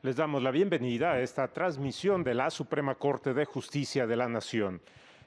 Les damos la bienvenida a esta transmisión de la Suprema Corte de Justicia de la Nación.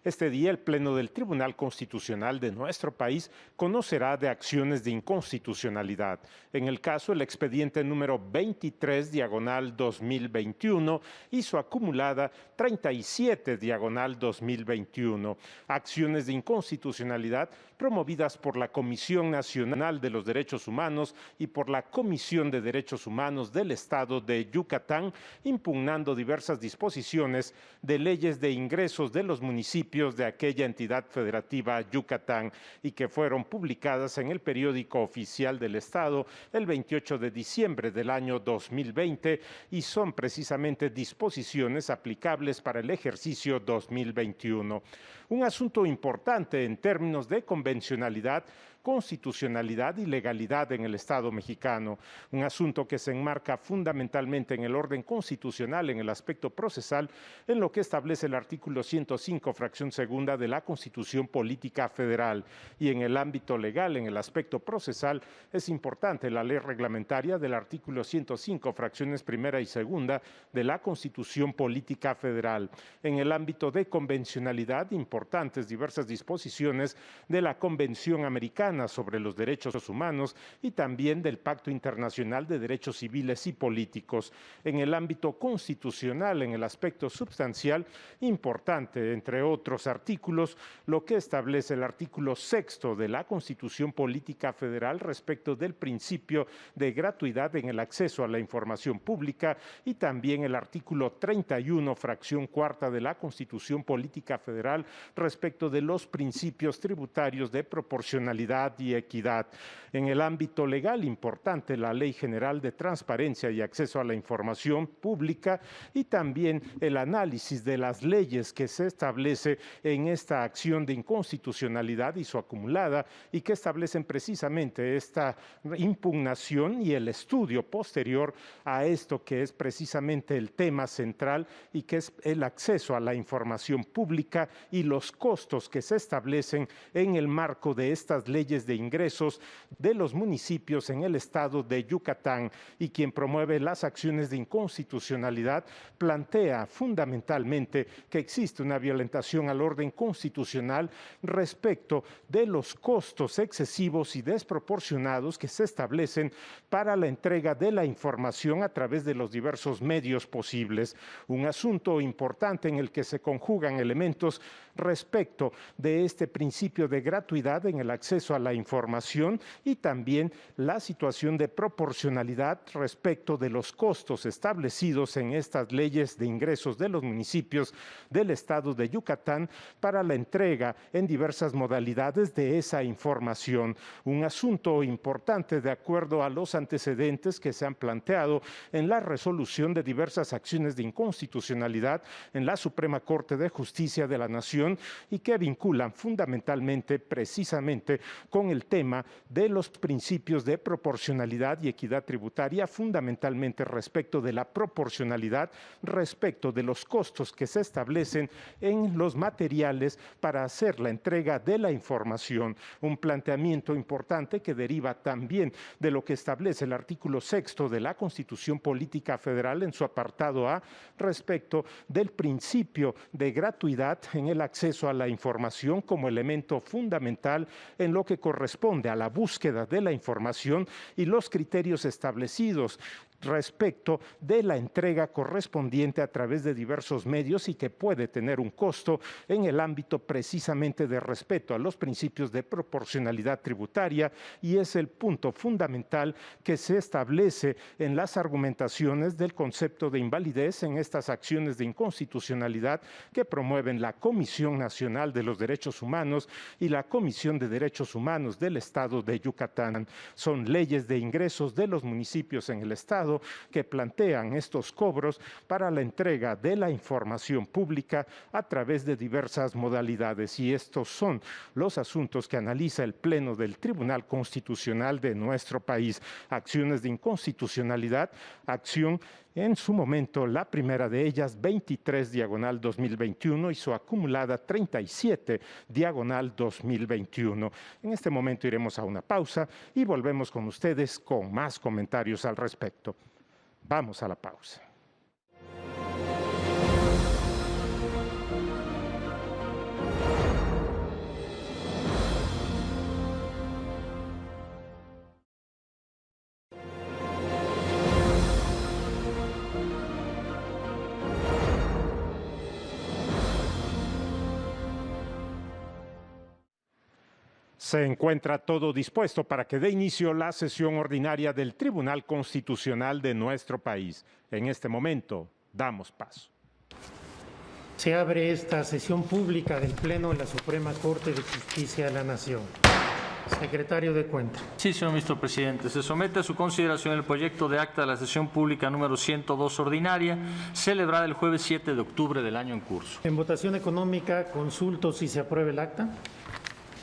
Este día, el Pleno del Tribunal Constitucional de nuestro país conocerá de acciones de inconstitucionalidad. En el caso, el expediente número 23/2021 y su acumulada 37/2021. Acciones de inconstitucionalidad promovidas por la Comisión Nacional de los Derechos Humanos y por la Comisión de Derechos Humanos del Estado de Yucatán, impugnando diversas disposiciones de leyes de ingresos de los municipios de aquella entidad federativa Yucatán y que fueron publicadas en el periódico oficial del Estado el 28 de diciembre del año 2020 y son precisamente disposiciones aplicables para el ejercicio 2021. Un asunto importante en términos de convencionalidad, constitucionalidad y legalidad en el Estado mexicano, un asunto que se enmarca fundamentalmente en el orden constitucional, en el aspecto procesal, en lo que establece el artículo 105, fracción segunda de la Constitución Política Federal, y en el ámbito legal, en el aspecto procesal, es importante la ley reglamentaria del artículo 105, fracciones primera y segunda de la Constitución Política Federal. En el ámbito de convencionalidad, importantes diversas disposiciones de la Convención Americana sobre los Derechos Humanos y también del Pacto Internacional de Derechos Civiles y Políticos. En el ámbito constitucional, en el aspecto sustancial, importante, entre otros artículos, lo que establece el artículo 6 de la Constitución Política Federal respecto del principio de gratuidad en el acceso a la información pública y también el artículo 31, fracción cuarta de la Constitución Política Federal respecto de los principios tributarios de proporcionalidad y equidad. En el ámbito legal, importante la Ley General de Transparencia y Acceso a la Información Pública y también el análisis de las leyes que se establece en esta acción de inconstitucionalidad y su acumulada y que establecen precisamente esta impugnación y el estudio posterior a esto que es precisamente el tema central y que es el acceso a la información pública y los costos que se establecen en el marco de estas leyes de ingresos de los municipios en el estado de Yucatán, y quien promueve las acciones de inconstitucionalidad plantea fundamentalmente que existe una violentación al orden constitucional respecto de los costos excesivos y desproporcionados que se establecen para la entrega de la información a través de los diversos medios posibles. Un asunto importante en el que se conjugan elementos respecto de este principio de gratuidad en el acceso a la información y también la situación de proporcionalidad respecto de los costos establecidos en estas leyes de ingresos de los municipios del estado de Yucatán para la entrega en diversas modalidades de esa información. Un asunto importante de acuerdo a los antecedentes que se han planteado en la resolución de diversas acciones de inconstitucionalidad en la Suprema Corte de Justicia de la Nación y que vinculan fundamentalmente precisamente con el tema de los principios de proporcionalidad y equidad tributaria, fundamentalmente respecto de la proporcionalidad, respecto de los costos que se establecen en los materiales para hacer la entrega de la información. Un planteamiento importante que deriva también de lo que establece el artículo 6 de la Constitución Política Federal en su apartado A respecto del principio de gratuidad en el acceso a la información como elemento fundamental en lo que corresponde a la búsqueda de la información y los criterios establecidos respecto de la entrega correspondiente a través de diversos medios y que puede tener un costo en el ámbito precisamente de respeto a los principios de proporcionalidad tributaria, y es el punto fundamental que se establece en las argumentaciones del concepto de invalidez en estas acciones de inconstitucionalidad que promueven la Comisión Nacional de los Derechos Humanos y la Comisión de Derechos Humanos del Estado de Yucatán. Son leyes de ingresos de los municipios en el Estado que plantean estos cobros para la entrega de la información pública a través de diversas modalidades, y estos son los asuntos que analiza el Pleno del Tribunal Constitucional de nuestro país. Acciones de inconstitucionalidad, acción en su momento, la primera de ellas, 23/2021 y su acumulada 37/2021. En este momento iremos a una pausa y volvemos con ustedes con más comentarios al respecto. Vamos a la pausa. Se encuentra todo dispuesto para que dé inicio la sesión ordinaria del Tribunal Constitucional de nuestro país. En este momento, damos paso. Se abre esta sesión pública del Pleno de la Suprema Corte de Justicia de la Nación. Secretario de Cuenta. Sí, señor ministro presidente. Se somete a su consideración el proyecto de acta de la sesión pública número 102 ordinaria, celebrada el jueves 7 de octubre del año en curso. En votación económica, consulto si se aprueba el acta.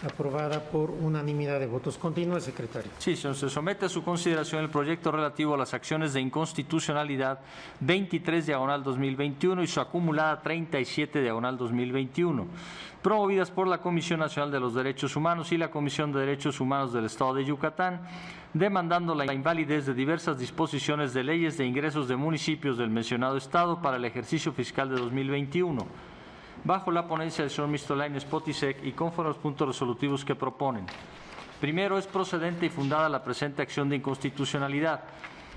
Aprobada por unanimidad de votos. Continúe, secretario. Sí, señor. Se somete a su consideración el proyecto relativo a las acciones de inconstitucionalidad 23/2021 y su acumulada 37/2021, promovidas por la Comisión Nacional de los Derechos Humanos y la Comisión de Derechos Humanos del Estado de Yucatán, demandando la invalidez de diversas disposiciones de leyes de ingresos de municipios del mencionado Estado para el ejercicio fiscal de 2021. Bajo la ponencia del señor ministro Lainez Potisek y conforme a los puntos resolutivos que proponen. Primero, es procedente y fundada la presente acción de inconstitucionalidad.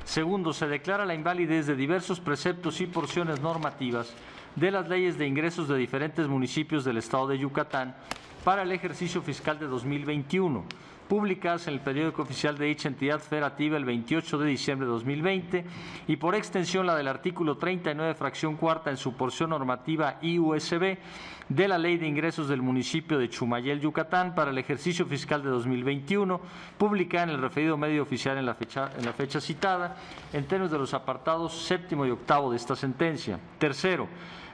Segundo, se declara la invalidez de diversos preceptos y porciones normativas de las leyes de ingresos de diferentes municipios del Estado de Yucatán para el ejercicio fiscal de 2021, publicadas en el periódico oficial de dicha entidad federativa el 28 de diciembre de 2020 y por extensión la del artículo 39, fracción cuarta en su porción normativa IUSB de la Ley de Ingresos del municipio de Chumayel, Yucatán, para el ejercicio fiscal de 2021, publicada en el referido medio oficial en la fecha citada, en términos de los apartados séptimo y octavo de esta sentencia. Tercero,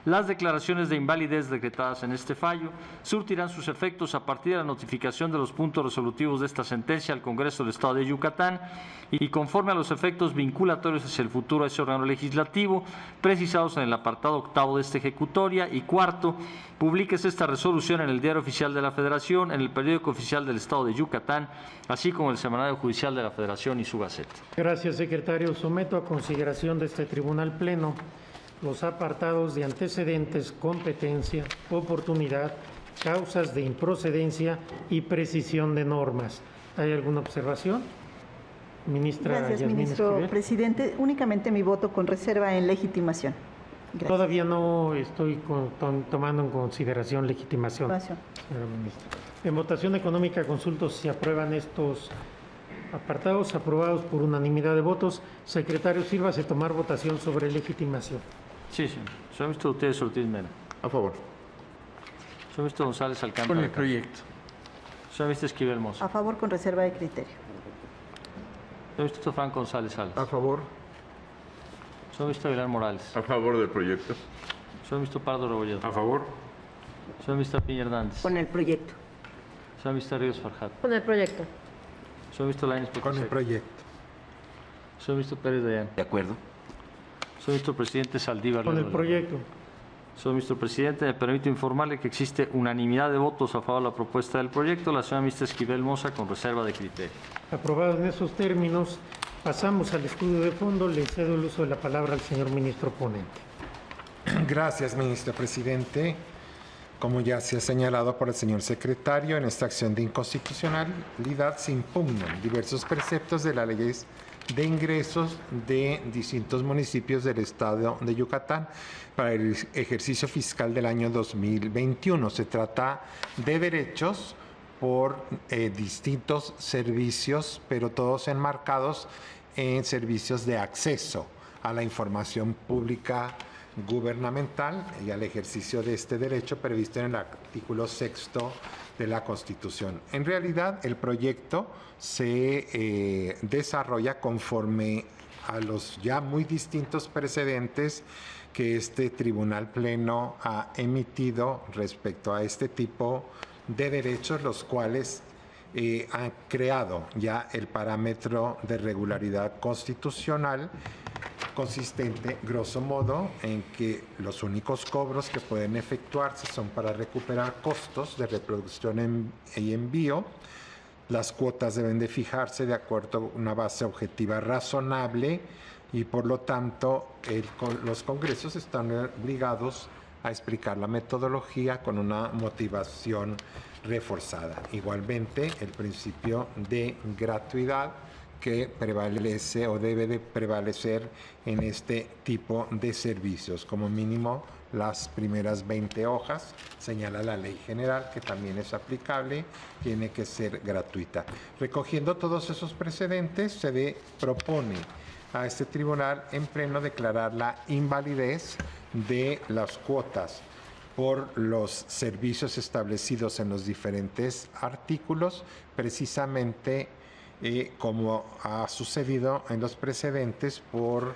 las declaraciones de invalidez decretadas en este fallo surtirán sus efectos a partir de la notificación de los puntos resolutivos de esta sentencia al Congreso del Estado de Yucatán y conforme a los efectos vinculatorios hacia el futuro de ese órgano legislativo precisados en el apartado octavo de esta ejecutoria. Y cuarto, publíquese esta resolución en el Diario Oficial de la Federación, en el periódico oficial del Estado de Yucatán, así como en el Semanario Judicial de la Federación y su Gaceta. Gracias, secretario. Someto a consideración de este Tribunal Pleno los apartados de antecedentes, competencia, oportunidad, causas de improcedencia y precisión de normas. ¿Hay alguna observación? Ministra. Gracias, Yasmín ministro Esquivel. presidente. Únicamente mi voto con reserva en legitimación. Gracias. Todavía no estoy tomando en consideración legitimación, Gracias. señora ministra. En votación económica, consulto si se aprueban estos apartados. Aprobados por unanimidad de votos. Secretario, sírvase tomar votación sobre legitimación. Sí, señor. Señor ministro Gutiérrez Ortiz Mena. A favor. Señor ministro González Alcántara. Con el proyecto. Señor ministro Esquivel Moza. A favor con reserva de criterio. Señor ministro Franco González Salas. A favor. Señor ministro Aguilar Morales. A favor del proyecto. Señor ministro Pardo Rebolledo. A favor. Señor ministro Piña Hernández. Con el proyecto. Señor ministro Ríos Farjat. Con el proyecto. Señor ministro Lainez Con el Potisek. proyecto. Señor ministro Pérez Dayán. De acuerdo. Señor ministro presidente Saldívar. Con el López. proyecto. Señor ministro presidente, me permito informarle que existe unanimidad de votos a favor de la propuesta del proyecto. La señora ministra Esquivel Moza con reserva de criterio. Aprobado en esos términos, pasamos al estudio de fondo. Le cedo el uso de la palabra al señor ministro ponente. Gracias, ministro presidente. Como ya se ha señalado por el señor secretario, en esta acción de inconstitucionalidad se impugnan diversos preceptos de las leyes de ingresos de distintos municipios del Estado de Yucatán para el ejercicio fiscal del año 2021. Se trata de derechos por distintos servicios, pero todos enmarcados en servicios de acceso a la información pública gubernamental y al ejercicio de este derecho previsto en el artículo 6 de la Constitución. En realidad, el proyecto se desarrolla conforme a los ya muy distintos precedentes que este Tribunal Pleno ha emitido respecto a este tipo de derechos, los cuales han creado ya el parámetro de regularidad constitucional consistente, grosso modo, en que los únicos cobros que pueden efectuarse son para recuperar costos de reproducción y envío. Las cuotas deben de fijarse de acuerdo a una base objetiva razonable y por lo tanto los congresos están obligados a explicar la metodología con una motivación reforzada. Igualmente, el principio de gratuidad que prevalece o debe de prevalecer en este tipo de servicios. Como mínimo, las primeras 20 hojas, señala la ley general, que también es aplicable, tiene que ser gratuita. Recogiendo todos esos precedentes, se propone a este tribunal en pleno declarar la invalidez de las cuotas por los servicios establecidos en los diferentes artículos, precisamente como ha sucedido en los precedentes por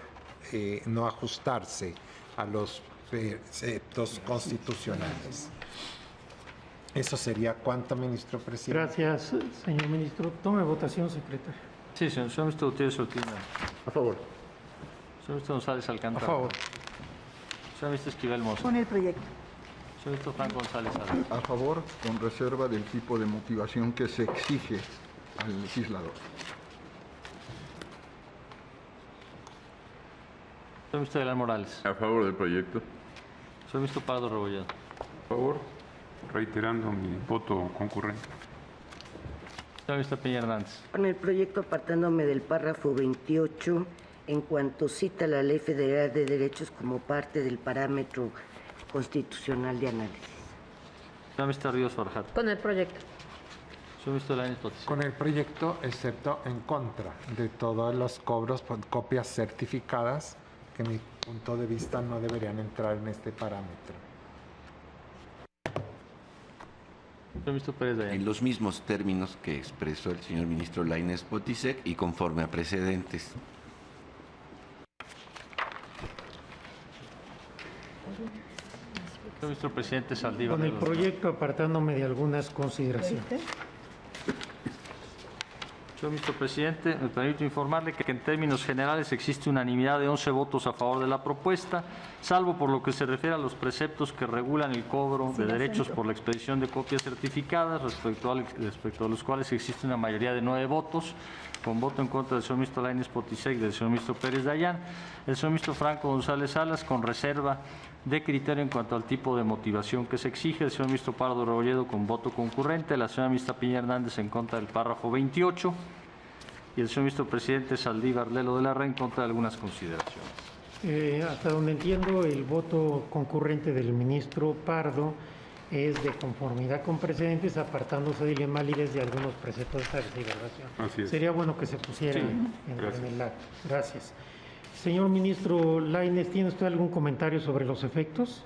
no ajustarse a los preceptos constitucionales. Eso sería cuanto, ministro presidente. Gracias, señor ministro. Tome votación, secretario. Sí, señor ministro Gutiérrez Ortiz. A favor. Señor ministro González Alcántara. A favor. Señor ministro Esquivel Moza. Con el proyecto. Señor ministro Franco González Salas. A favor, con reserva del tipo de motivación que se exige al legislador. Señor ministro Aguilar Morales. A favor del proyecto. Señor ministro Pardo Rebolledo. A favor, reiterando mi voto concurrente. Señor ministro Peña Hernández. Con el proyecto apartándome del párrafo 28, en cuanto cita la Ley Federal de Derechos como parte del parámetro constitucional de análisis. Señor ministro Ríos Farjat. Con el proyecto. Señor ministro Lainez Potisek. Con el proyecto, excepto en contra de todos los cobros por copias certificadas, que en mi punto de vista no deberían entrar en este parámetro. Señor ministro Pérez Dayán. En los mismos términos que expresó el señor ministro Lainez Potisek y conforme a precedentes. Señor ministro presidente Saldívar. Con el proyecto apartándome de algunas consideraciones. Señor ministro presidente, me permito informarle que en términos generales existe unanimidad de 11 votos a favor de la propuesta, salvo por lo que se refiere a los preceptos que regulan el cobro de derechos por la expedición de copias certificadas, respecto a los cuales existe una mayoría de 9 votos, con voto en contra del señor ministro Lainez Potisek y del señor ministro Pérez Dayán, el señor ministro Franco González Salas, con reserva de criterio en cuanto al tipo de motivación que se exige, el señor ministro Pardo Rebolledo con voto concurrente, la señora ministra Piña Hernández en contra del párrafo 28 y el señor ministro presidente Saldívar Lelo de la Rea en contra de algunas consideraciones. Hasta donde entiendo, el voto concurrente del ministro Pardo es de conformidad con precedentes, apartándose de la invalidez de algunos preceptos de esta legislación. Así es. Sería bueno que se pusiera Sí, en el acto. Gracias. Señor ministro Lainez, ¿tiene usted algún comentario sobre los efectos?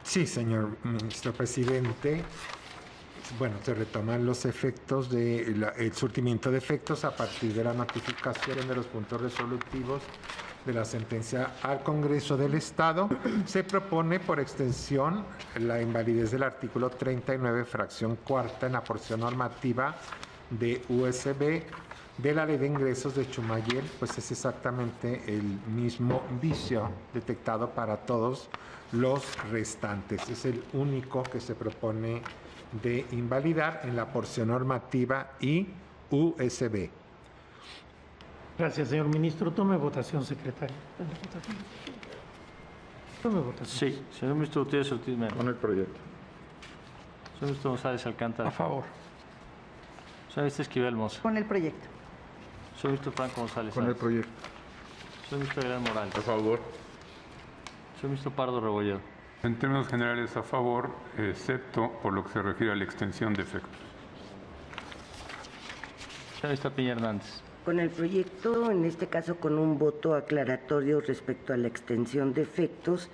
Sí, señor ministro presidente. Bueno, se retoman los efectos el surtimiento de efectos a partir de la notificación de los puntos resolutivos de la sentencia al Congreso del Estado. Se propone por extensión la invalidez del artículo 39, fracción cuarta, en la porción normativa de USB de la Ley de Ingresos de Chumayel, pues es exactamente el mismo vicio detectado para todos los restantes. Es el único que se propone de invalidar en la porción normativa y USB. Gracias, señor ministro. Tome votación, secretario. Tome votación. Sí, señor ministro Gutiérrez Ortiz Mena. Con el proyecto. Señor ministro González Alcántara. A favor. Señor ministro Esquivel Moza. Con el proyecto. Señor ministro Franco González Con el Salas. proyecto. Señor ministro Aguilar Morales. A favor. Señor ministro Pardo Rebolledo. En términos generales, a favor, excepto por lo que se refiere a la extensión de efectos. Señor ministro Piña Hernández. Con el proyecto, en este caso con un voto aclaratorio respecto a la extensión de efectos,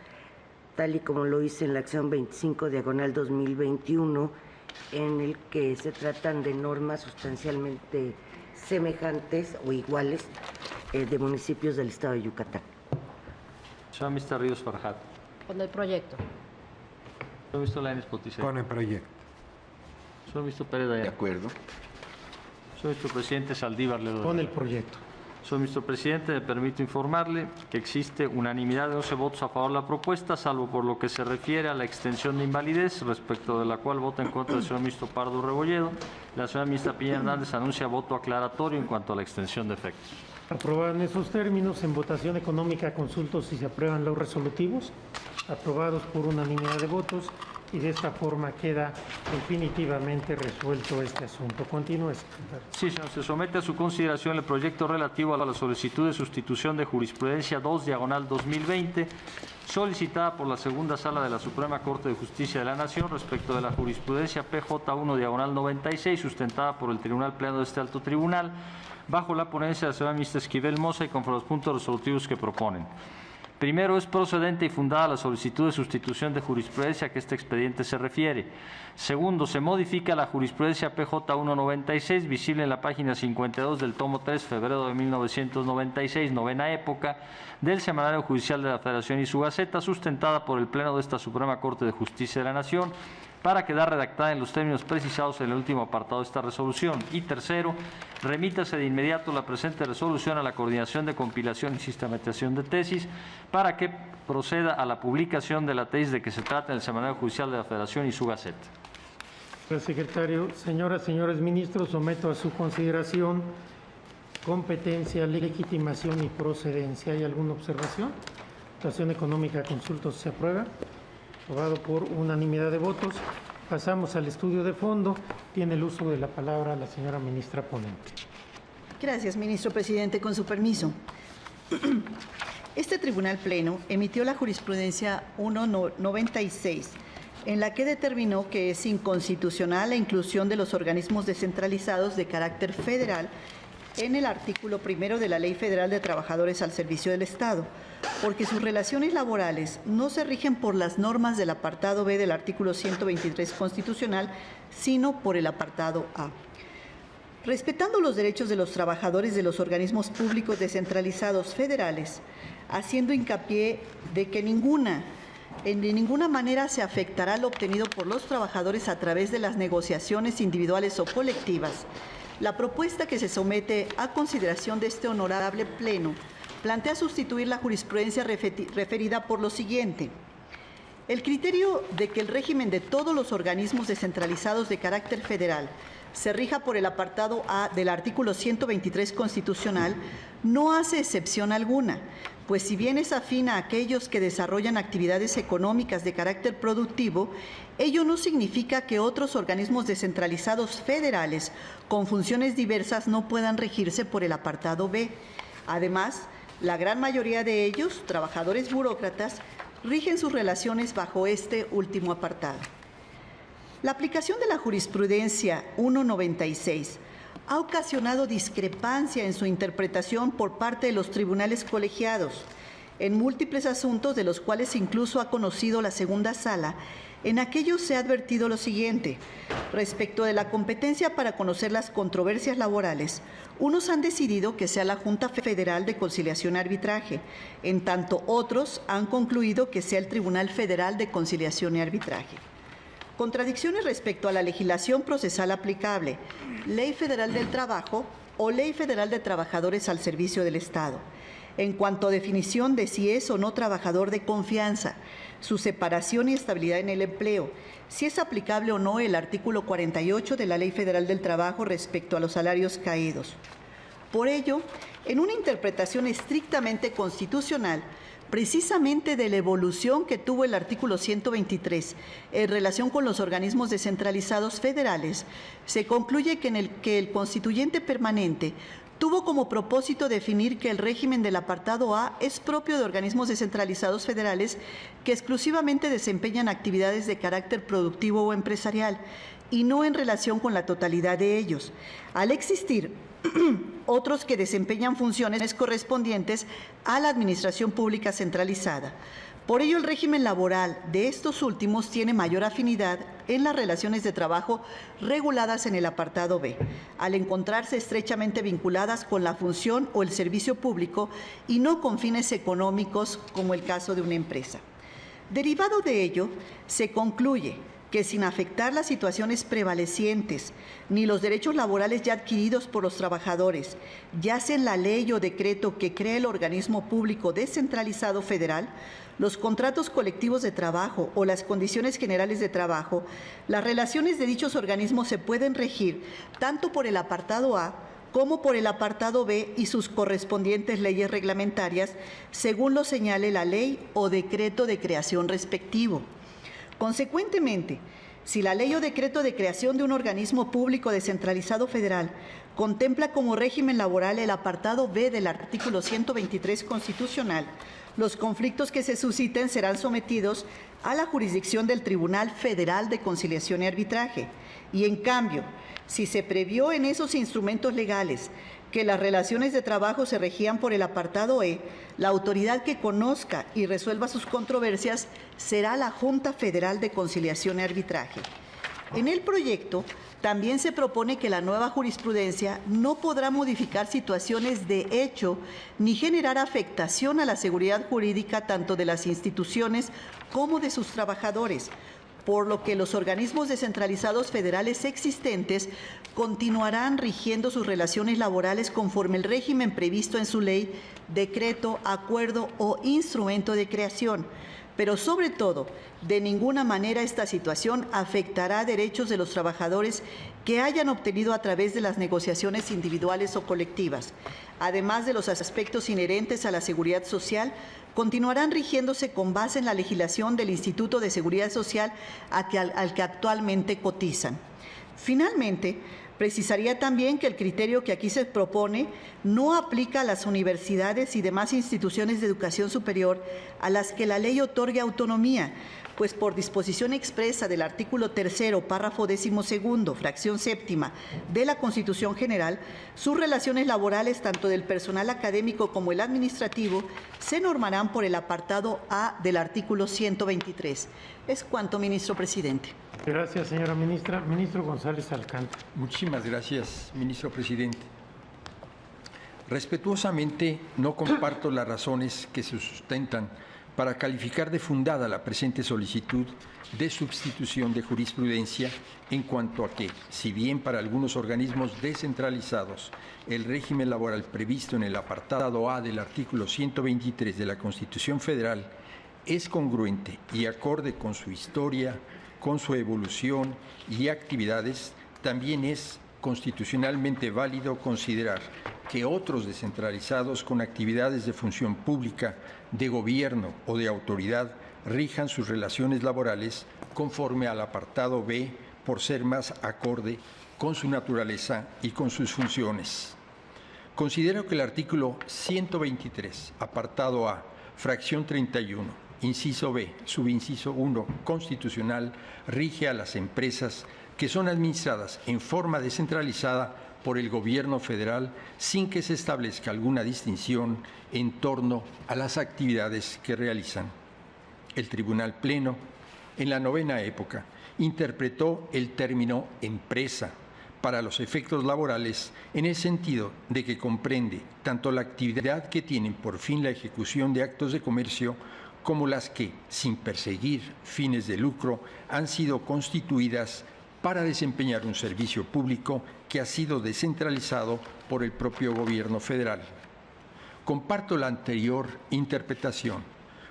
tal y como lo hice en la acción 25 diagonal 2021, en el que se tratan de normas sustancialmente semejantes o iguales de municipios del estado de Yucatán. Señor ministro Ríos Farjat. Con el proyecto. Señor ministro Lainez Potisek. Con el proyecto. Señor ministro Pérez De Dayán. acuerdo. Señor ministro presidente Saldívar Lelo. Con el proyecto. Señor Ministro Presidente, me permito informarle que existe unanimidad de 11 votos a favor de la propuesta, salvo por lo que se refiere a la extensión de invalidez, respecto de la cual vota en contra el señor Ministro Pardo Rebolledo. La señora Ministra Piña Hernández anuncia voto aclaratorio en cuanto a la extensión de efectos. Aprobado en esos términos, en votación económica consulto si se aprueban los resolutivos, aprobados por unanimidad de votos, y de esta forma queda definitivamente resuelto este asunto. Continúe, secretario. Sí, señor. Se somete a su consideración el proyecto relativo a la solicitud de sustitución de jurisprudencia 2/2020, solicitada por la Segunda Sala de la Suprema Corte de Justicia de la Nación respecto de la jurisprudencia PJ 1/96, sustentada por el Tribunal Pleno de este alto tribunal, bajo la ponencia de la señora ministra Esquivel Moza y conforme a los puntos resolutivos que proponen. Primero, es procedente y fundada la solicitud de sustitución de jurisprudencia a que este expediente se refiere. Segundo, se modifica la jurisprudencia PJ 1/96, visible en la página 52 del tomo 3, febrero de 1996, novena época, del Semanario Judicial de la Federación y su Gaceta, sustentada por el Pleno de esta Suprema Corte de Justicia de la Nación, para quedar redactada en los términos precisados en el último apartado de esta resolución. Y tercero, remítase de inmediato la presente resolución a la Coordinación de Compilación y Sistematización de Tesis para que proceda a la publicación de la tesis de que se trata en el Semanario Judicial de la Federación y su Gaceta. Gracias, secretario. Señoras, señores ministros, someto a su consideración competencia, legitimación y procedencia. ¿Hay alguna observación? Votación económica, consulta, se aprueba. Aprobado por unanimidad de votos. Pasamos al estudio de fondo. Tiene el uso de la palabra la señora ministra ponente. Gracias, ministro presidente. Con su permiso. Este Tribunal Pleno emitió la jurisprudencia 1/96, en la que determinó que es inconstitucional la inclusión de los organismos descentralizados de carácter federal en el artículo 1 de la Ley Federal de Trabajadores al Servicio del Estado, porque sus relaciones laborales no se rigen por las normas del apartado B del artículo 123 constitucional, sino por el apartado A. Respetando los derechos de los trabajadores de los organismos públicos descentralizados federales, haciendo hincapié de que de ninguna manera se afectará lo obtenido por los trabajadores a través de las negociaciones individuales o colectivas, la propuesta que se somete a consideración de este honorable Pleno plantea sustituir la jurisprudencia referida por lo siguiente. El criterio de que el régimen de todos los organismos descentralizados de carácter federal se rija por el apartado A del artículo 123 constitucional no hace excepción alguna, pues si bien es afín a aquellos que desarrollan actividades económicas de carácter productivo, ello no significa que otros organismos descentralizados federales con funciones diversas no puedan regirse por el apartado B. Además, la gran mayoría de ellos, trabajadores burócratas, rigen sus relaciones bajo este último apartado. La aplicación de la jurisprudencia 1/96 ha ocasionado discrepancia en su interpretación por parte de los tribunales colegiados en múltiples asuntos, de los cuales incluso ha conocido la segunda sala. En aquellos se ha advertido lo siguiente: respecto de la competencia para conocer las controversias laborales, unos han decidido que sea la Junta Federal de Conciliación y Arbitraje, en tanto otros han concluido que sea el Tribunal Federal de Conciliación y Arbitraje. Contradicciones respecto a la legislación procesal aplicable, Ley Federal del Trabajo o Ley Federal de Trabajadores al Servicio del Estado, en cuanto a definición de si es o no trabajador de confianza, su separación y estabilidad en el empleo, si es aplicable o no el artículo 48 de la Ley Federal del Trabajo respecto a los salarios caídos. Por ello, en una interpretación estrictamente constitucional, precisamente de la evolución que tuvo el artículo 123 en relación con los organismos descentralizados federales, se concluye que el constituyente permanente tuvo como propósito definir que el régimen del apartado A es propio de organismos descentralizados federales que exclusivamente desempeñan actividades de carácter productivo o empresarial y no en relación con la totalidad de ellos, al existir otros que desempeñan funciones correspondientes a la administración pública centralizada. Por ello, el régimen laboral de estos últimos tiene mayor afinidad en las relaciones de trabajo reguladas en el apartado B, al encontrarse estrechamente vinculadas con la función o el servicio público y no con fines económicos, como el caso de una empresa. Derivado de ello, se concluye que sin afectar las situaciones prevalecientes ni los derechos laborales ya adquiridos por los trabajadores, ya sea en la ley o decreto que cree el organismo público descentralizado federal, los contratos colectivos de trabajo o las condiciones generales de trabajo, las relaciones de dichos organismos se pueden regir tanto por el apartado A como por el apartado B y sus correspondientes leyes reglamentarias, según lo señale la ley o decreto de creación respectivo. Consecuentemente, si la ley o decreto de creación de un organismo público descentralizado federal contempla como régimen laboral el apartado B del artículo 123 constitucional, los conflictos que se susciten serán sometidos a la jurisdicción del Tribunal Federal de Conciliación y Arbitraje. Y en cambio, si se previó en esos instrumentos legales que las relaciones de trabajo se regían por el apartado E, la autoridad que conozca y resuelva sus controversias será la Junta Federal de Conciliación y Arbitraje. En el proyecto también se propone que la nueva jurisprudencia no podrá modificar situaciones de hecho ni generar afectación a la seguridad jurídica tanto de las instituciones como de sus trabajadores, por lo que los organismos descentralizados federales existentes continuarán rigiendo sus relaciones laborales conforme el régimen previsto en su ley, decreto, acuerdo o instrumento de creación. Pero sobre todo, de ninguna manera esta situación afectará derechos de los trabajadores que hayan obtenido a través de las negociaciones individuales o colectivas. Además de los aspectos inherentes a la seguridad social, continuarán rigiéndose con base en la legislación del Instituto de Seguridad Social al que actualmente cotizan. Finalmente, precisaría también que el criterio que aquí se propone no aplica a las universidades y demás instituciones de educación superior a las que la ley otorgue autonomía, pues por disposición expresa del artículo 3º, párrafo 12º, fracción séptima de la Constitución General, sus relaciones laborales, tanto del personal académico como el administrativo, se normarán por el apartado A del artículo 123. Es cuanto, ministro presidente. Gracias, señora ministra. Ministro González Alcántara. Muchísimas gracias, ministro presidente. Respetuosamente, no comparto las razones que se sustentan para calificar de fundada la presente solicitud de sustitución de jurisprudencia en cuanto a que, si bien para algunos organismos descentralizados el régimen laboral previsto en el apartado A del artículo 123 de la Constitución Federal es congruente y acorde con su historia, con su evolución y actividades, también es constitucionalmente válido considerar que otros descentralizados con actividades de función pública, de gobierno o de autoridad rijan sus relaciones laborales conforme al apartado B por ser más acorde con su naturaleza y con sus funciones. Considero que el artículo 123, apartado A, fracción 31, inciso B, subinciso 1, constitucional, rige a las empresas que son administradas en forma descentralizada por el Gobierno federal sin que se establezca alguna distinción en torno a las actividades que realizan. El Tribunal Pleno, en la novena época, interpretó el término empresa para los efectos laborales en el sentido de que comprende tanto la actividad que tienen por fin la ejecución de actos de comercio como las que, sin perseguir fines de lucro, han sido constituidas para desempeñar un servicio público que ha sido descentralizado por el propio Gobierno federal. Comparto la anterior interpretación,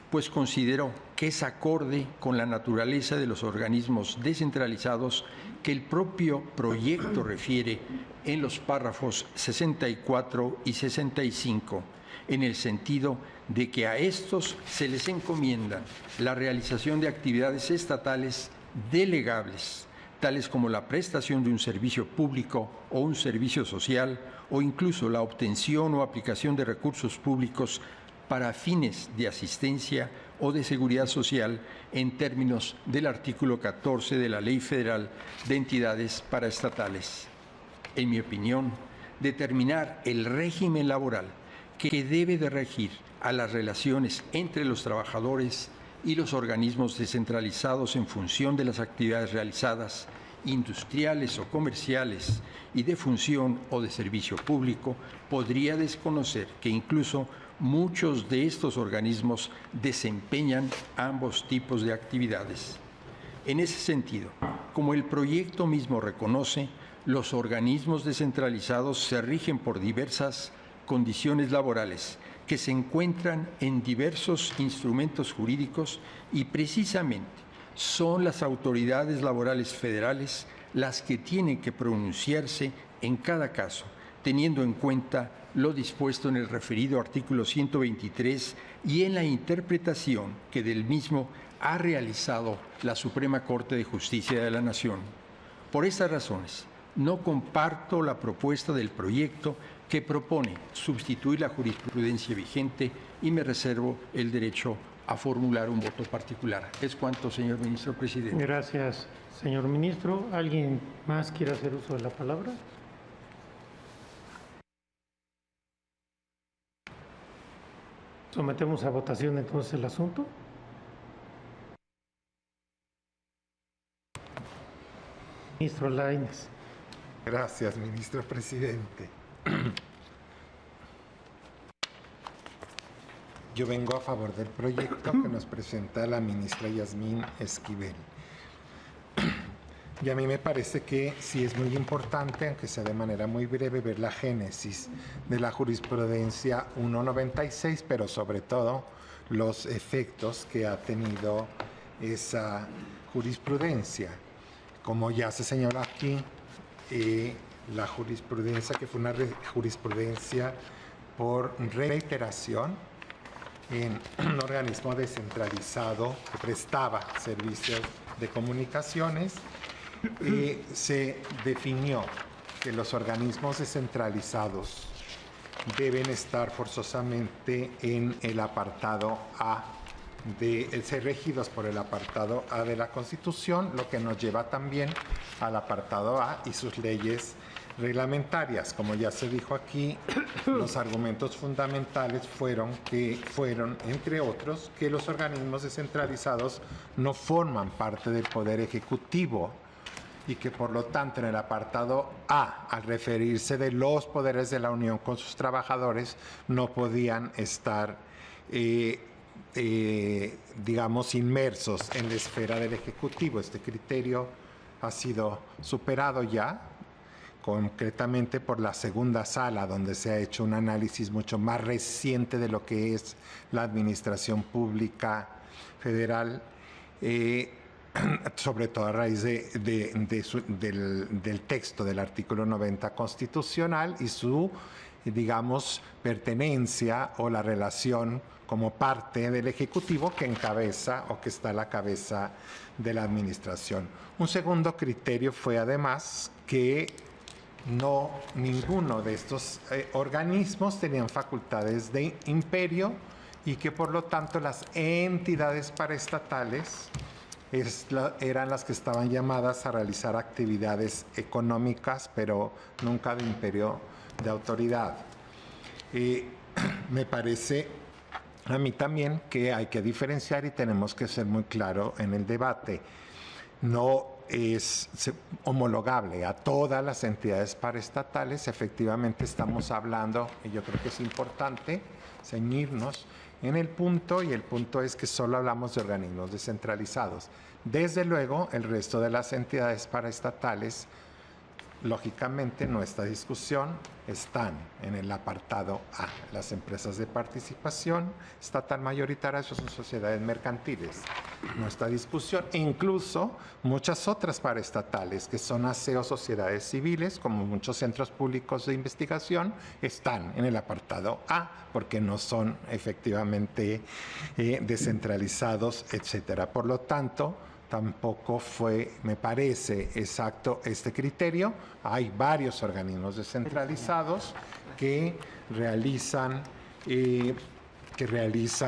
pues considero que es acorde con la naturaleza de los organismos descentralizados que el propio proyecto refiere en los párrafos 64 y 65, en el sentido de que a estos se les encomienda la realización de actividades estatales delegables, tales como la prestación de un servicio público o un servicio social, o incluso la obtención o aplicación de recursos públicos para fines de asistencia o de seguridad social en términos del artículo 14 de la Ley Federal de Entidades Paraestatales. En mi opinión, determinar el régimen laboral que debe de regir a las relaciones entre los trabajadores y los organismos descentralizados en función de las actividades realizadas, industriales o comerciales, y de función o de servicio público, podría desconocer que incluso muchos de estos organismos desempeñan ambos tipos de actividades. En ese sentido, como el proyecto mismo reconoce, los organismos descentralizados se rigen por diversas condiciones laborales que se encuentran en diversos instrumentos jurídicos y precisamente son las autoridades laborales federales las que tienen que pronunciarse en cada caso, teniendo en cuenta lo dispuesto en el referido artículo 123 y en la interpretación que del mismo ha realizado la Suprema Corte de Justicia de la Nación. Por estas razones, no comparto la propuesta del proyecto que propone sustituir la jurisprudencia vigente y me reservo el derecho a formular un voto particular. Es cuanto, señor ministro presidente. Gracias, señor ministro. ¿Alguien más quiere hacer uso de la palabra? Sometemos a votación entonces el asunto. Ministro Lainez. Gracias, ministro presidente. Yo vengo a favor del proyecto que nos presenta la ministra Yasmín Esquivel. Y a mí me parece que sí es muy importante, aunque sea de manera muy breve, ver la génesis de la jurisprudencia 196, pero sobre todo los efectos que ha tenido esa jurisprudencia. Como ya se señala aquí, la jurisprudencia, que fue una jurisprudencia por reiteración en un organismo descentralizado que prestaba servicios de comunicaciones, se definió que los organismos descentralizados deben estar forzosamente en el apartado A, ser regidos por el apartado A de la Constitución, lo que nos lleva también al apartado A y sus leyes reglamentarias. Como ya se dijo aquí, los argumentos fundamentales fueron, entre otros, que los organismos descentralizados no forman parte del Poder Ejecutivo y que por lo tanto en el apartado A, al referirse de los poderes de la Unión con sus trabajadores, no podían estar digamos, inmersos en la esfera del Ejecutivo. Este criterio ha sido superado ya, concretamente por la segunda sala, donde se ha hecho un análisis mucho más reciente de lo que es la administración pública federal, sobre todo a raíz del texto del artículo 90 constitucional y su, digamos, pertenencia o la relación como parte del Ejecutivo que encabeza o que está a la cabeza de la administración. Un segundo criterio fue además que ninguno de estos organismos tenían facultades de imperio y que por lo tanto las entidades paraestatales eran las que estaban llamadas a realizar actividades económicas, pero nunca de imperio de autoridad. Me parece a mí también que hay que diferenciar y tenemos que ser muy claros en el debate. No es homologable a todas las entidades paraestatales. Efectivamente estamos hablando, y yo creo que es importante ceñirnos en el punto, y el punto es que solo hablamos de organismos descentralizados. Desde luego, el resto de las entidades paraestatales, lógicamente, en nuestra discusión están en el apartado A. Las empresas de participación estatal mayoritaria, eso son sociedades mercantiles. Nuestra discusión, e incluso muchas otras paraestatales, que son aseo sociedades civiles, como muchos centros públicos de investigación, están en el apartado A, porque no son efectivamente descentralizados, etcétera. Por lo tanto, tampoco fue, me parece, exacto este criterio. Hay varios organismos descentralizados que realizan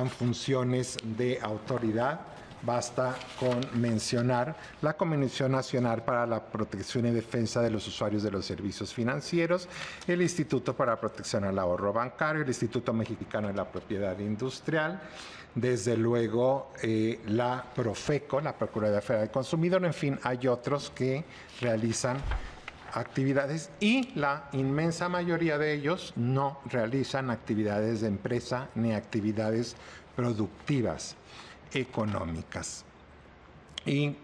funciones de autoridad. Basta con mencionar la Comisión Nacional para la Protección y Defensa de los Usuarios de los Servicios Financieros, el Instituto para la Protección al Ahorro Bancario, el Instituto Mexicano de la Propiedad Industrial, desde luego la Profeco, la Procuraduría Federal del Consumidor, en fin, hay otros que realizan actividades y la inmensa mayoría de ellos no realizan actividades de empresa ni actividades productivas económicas. Y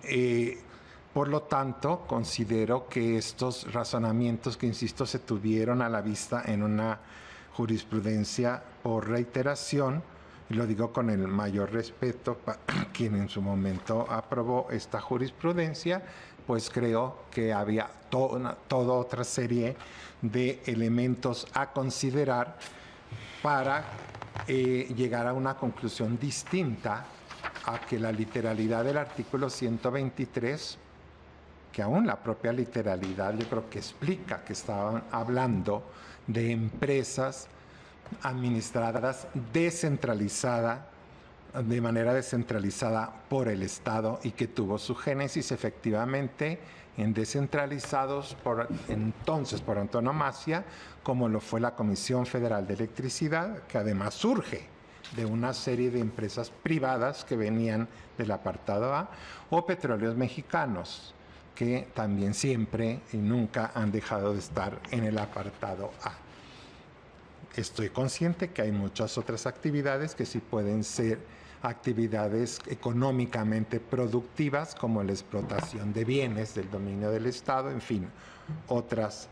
por lo tanto, considero que estos razonamientos que, insisto, se tuvieron a la vista en una jurisprudencia por reiteración, y lo digo con el mayor respeto para quien en su momento aprobó esta jurisprudencia, pues creo que había toda otra serie de elementos a considerar para llegar a una conclusión distinta a que la literalidad del artículo 123, que aún la propia literalidad yo creo que explica que estaban hablando de empresas administradas de manera descentralizada por el Estado y que tuvo su génesis efectivamente en descentralizados entonces por antonomasia, como lo fue la Comisión Federal de Electricidad, que además surge de una serie de empresas privadas que venían del apartado A, o Petróleos Mexicanos, que también siempre y nunca han dejado de estar en el apartado A. Estoy consciente que hay muchas otras actividades que sí pueden ser actividades económicamente productivas, como la explotación de bienes del dominio del Estado, en fin, otras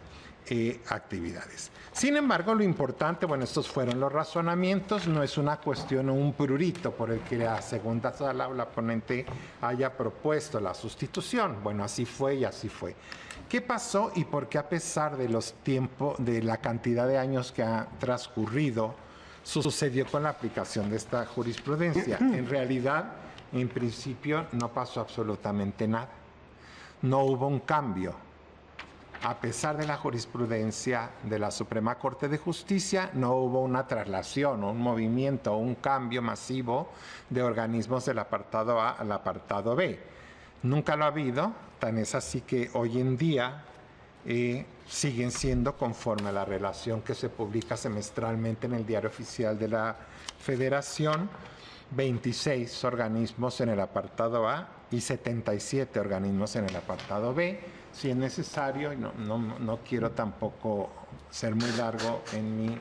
actividades. Sin embargo, lo importante, bueno, estos fueron los razonamientos, no es una cuestión o un prurito por el que la segunda sala o la ponente haya propuesto la sustitución. Bueno, así fue y así fue. ¿Qué pasó y por qué, a pesar de los tiempos, de la cantidad de años que ha transcurrido, sucedió con la aplicación de esta jurisprudencia? En realidad, en principio, no pasó absolutamente nada. No hubo un cambio. A pesar de la jurisprudencia de la Suprema Corte de Justicia, no hubo una traslación, un movimiento, un cambio masivo de organismos del apartado A al apartado B. Nunca lo ha habido, tan es así que hoy en día siguen siendo, conforme a la relación que se publica semestralmente en el Diario Oficial de la Federación, 26 organismos en el apartado A y 77 organismos en el apartado B. Si es necesario, y no quiero tampoco ser muy largo en mi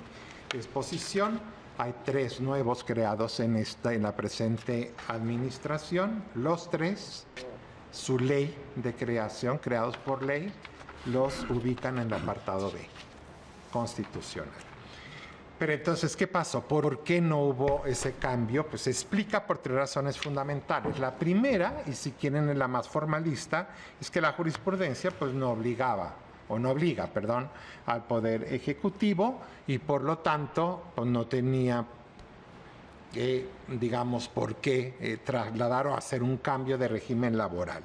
exposición, hay 3 nuevos creados en la presente administración. Los 3, su ley de creación, creados por ley, los ubican en el apartado B, constitucional. Pero entonces, ¿qué pasó? ¿Por qué no hubo ese cambio? Pues se explica por 3 razones fundamentales. La primera, y si quieren es la más formalista, es que la jurisprudencia pues no obliga al Poder Ejecutivo y por lo tanto pues, no tenía, por qué trasladar o hacer un cambio de régimen laboral.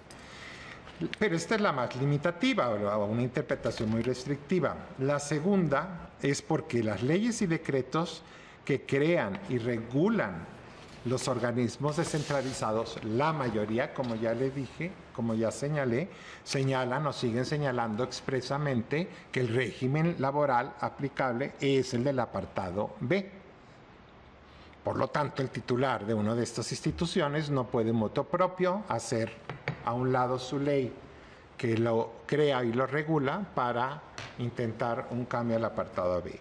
Pero esta es la más limitativa, o una interpretación muy restrictiva. La segunda es porque las leyes y decretos que crean y regulan los organismos descentralizados, la mayoría, como ya le dije, como ya señalé, señalan o siguen señalando expresamente que el régimen laboral aplicable es el del apartado B. Por lo tanto, el titular de una de estas instituciones no puede motu propio hacer a un lado su ley que lo crea y lo regula para intentar un cambio al apartado B.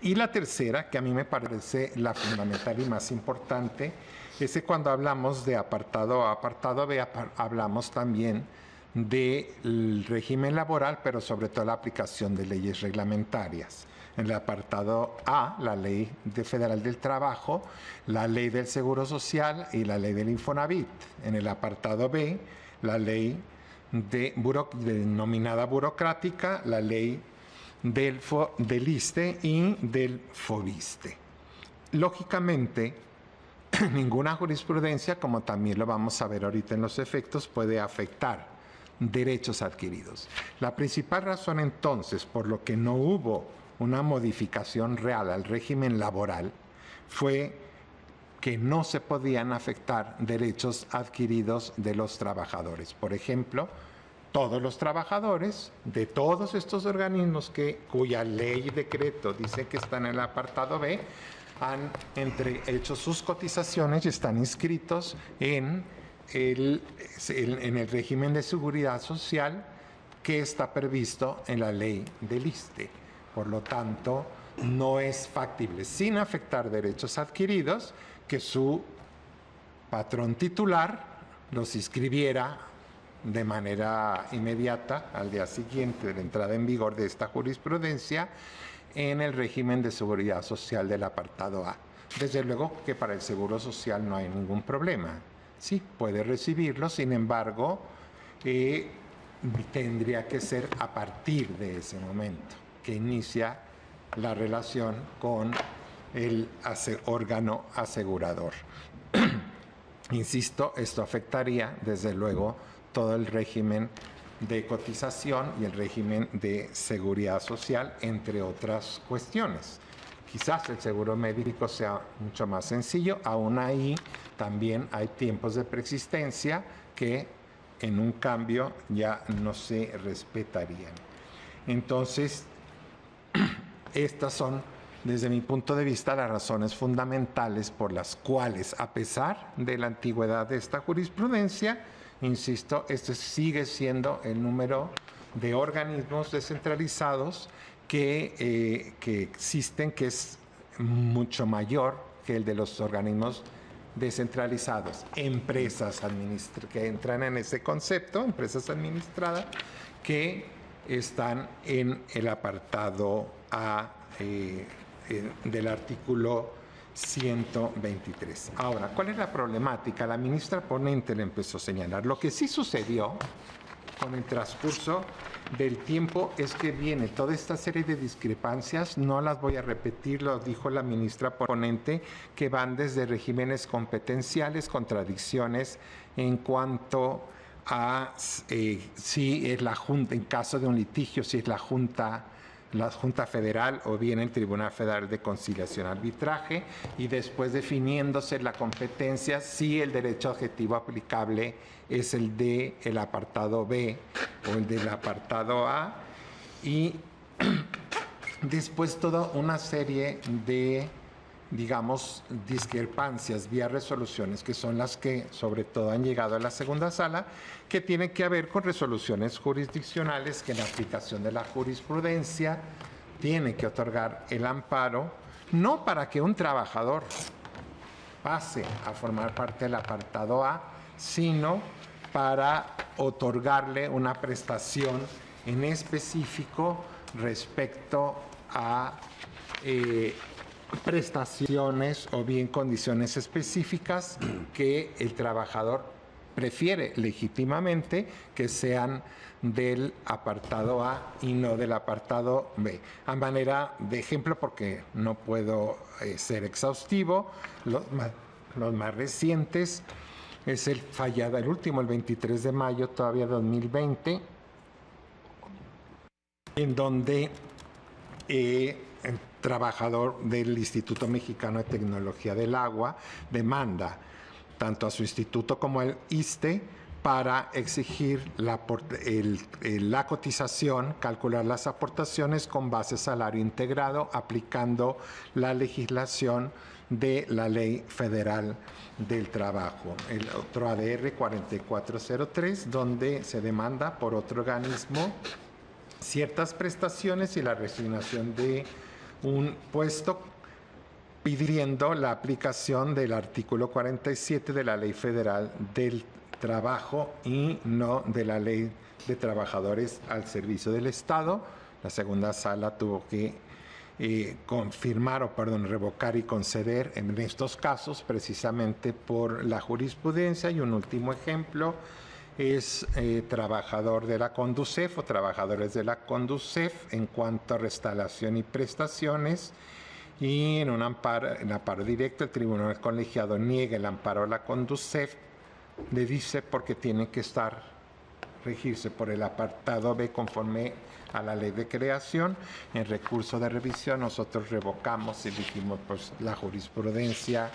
Y la tercera, que a mí me parece la fundamental y más importante, es que cuando hablamos de apartado A, apartado B, hablamos también del régimen laboral, pero sobre todo la aplicación de leyes reglamentarias. En el apartado A, la Ley Federal del Trabajo, la Ley del Seguro Social y la Ley del Infonavit. En el apartado B, la ley denominada burocrática, la ley del ISSSTE y del FOBISSSTE. Lógicamente, ninguna jurisprudencia, como también lo vamos a ver ahorita en los efectos, puede afectar derechos adquiridos. La principal razón entonces por lo que no hubo una modificación real al régimen laboral fue que no se podían afectar derechos adquiridos de los trabajadores. Por ejemplo, todos los trabajadores de todos estos organismos cuya ley y decreto dice que están en el apartado B han hecho sus cotizaciones y están inscritos en el régimen de seguridad social que está previsto en la ley del ISSSTE. Por lo tanto, no es factible, sin afectar derechos adquiridos, que su patrón titular los inscribiera de manera inmediata al día siguiente de la entrada en vigor de esta jurisprudencia en el régimen de seguridad social del apartado A. Desde luego que para el Seguro Social no hay ningún problema. Sí, puede recibirlo, sin embargo, tendría que ser a partir de ese momento que inicia la relación con el órgano asegurador. Insisto, esto afectaría, desde luego, todo el régimen de cotización y el régimen de seguridad social, entre otras cuestiones. Quizás el seguro médico sea mucho más sencillo, aún ahí también hay tiempos de preexistencia que en un cambio ya no se respetarían. Entonces, estas son, desde mi punto de vista, las razones fundamentales por las cuales, a pesar de la antigüedad de esta jurisprudencia, insisto, este sigue siendo el número de organismos descentralizados que existen, que es mucho mayor que el de los organismos descentralizados. Empresas que entran en ese concepto, empresas administradas, que están en el apartado A del artículo 123. Ahora, ¿cuál es la problemática? La ministra ponente le empezó a señalar. Lo que sí sucedió con el transcurso del tiempo es que viene toda esta serie de discrepancias, no las voy a repetir, lo dijo la ministra ponente, que van desde regímenes competenciales, contradicciones en cuanto a si es la Junta, en caso de un litigio, si es la Junta Federal o bien el Tribunal Federal de Conciliación y Arbitraje, y después definiéndose la competencia si el derecho objetivo aplicable es el del apartado B o el del apartado A, y después toda una serie de, digamos, discrepancias vía resoluciones, que son las que sobre todo han llegado a la segunda sala, que tienen que ver con resoluciones jurisdiccionales que en aplicación de la jurisprudencia tiene que otorgar el amparo, no para que un trabajador pase a formar parte del apartado A, sino para otorgarle una prestación en específico respecto a prestaciones o bien condiciones específicas que el trabajador prefiere legítimamente que sean del apartado A y no del apartado B. A manera de ejemplo, porque no puedo ser exhaustivo, los más recientes es el fallado, el último, el 23 de mayo, todavía 2020, en donde el trabajador del Instituto Mexicano de Tecnología del Agua demanda tanto a su instituto como al ISSSTE para exigir la cotización, calcular las aportaciones con base salario integrado, aplicando la legislación de la Ley Federal del Trabajo. El otro ADR 4403, donde se demanda por otro organismo ciertas prestaciones y la resignación de un puesto, pidiendo la aplicación del artículo 47 de la Ley Federal del Trabajo y no de la Ley de Trabajadores al Servicio del Estado. La segunda sala tuvo que revocar y conceder en estos casos precisamente por la jurisprudencia. Y un último ejemplo es trabajador de la CONDUCEF o trabajadores de la CONDUCEF en cuanto a restauración y prestaciones. Y en amparo directo, el tribunal colegiado niega el amparo a la CONDUCEF, le dice porque tiene que regirse por el apartado B conforme a la ley de creación. En recurso de revisión nosotros revocamos y dijimos, pues la jurisprudencia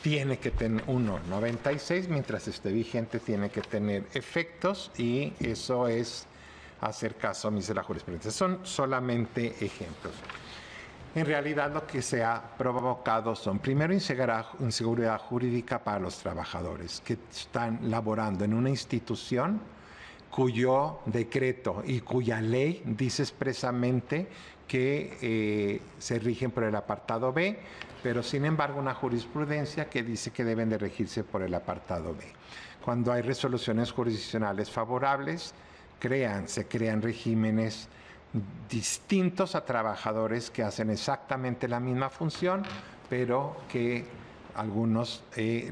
tiene que tener 96, mientras esté vigente tiene que tener efectos, y eso es hacer caso omiso de la jurisprudencia. Son solamente ejemplos. En realidad lo que se ha provocado son, primero, inseguridad jurídica para los trabajadores que están laborando en una institución cuyo decreto y cuya ley dice expresamente que se rigen por el apartado B, pero sin embargo una jurisprudencia que dice que deben de regirse por el apartado B. Cuando hay resoluciones jurisdiccionales favorables, se crean regímenes distintos a trabajadores que hacen exactamente la misma función, pero que algunos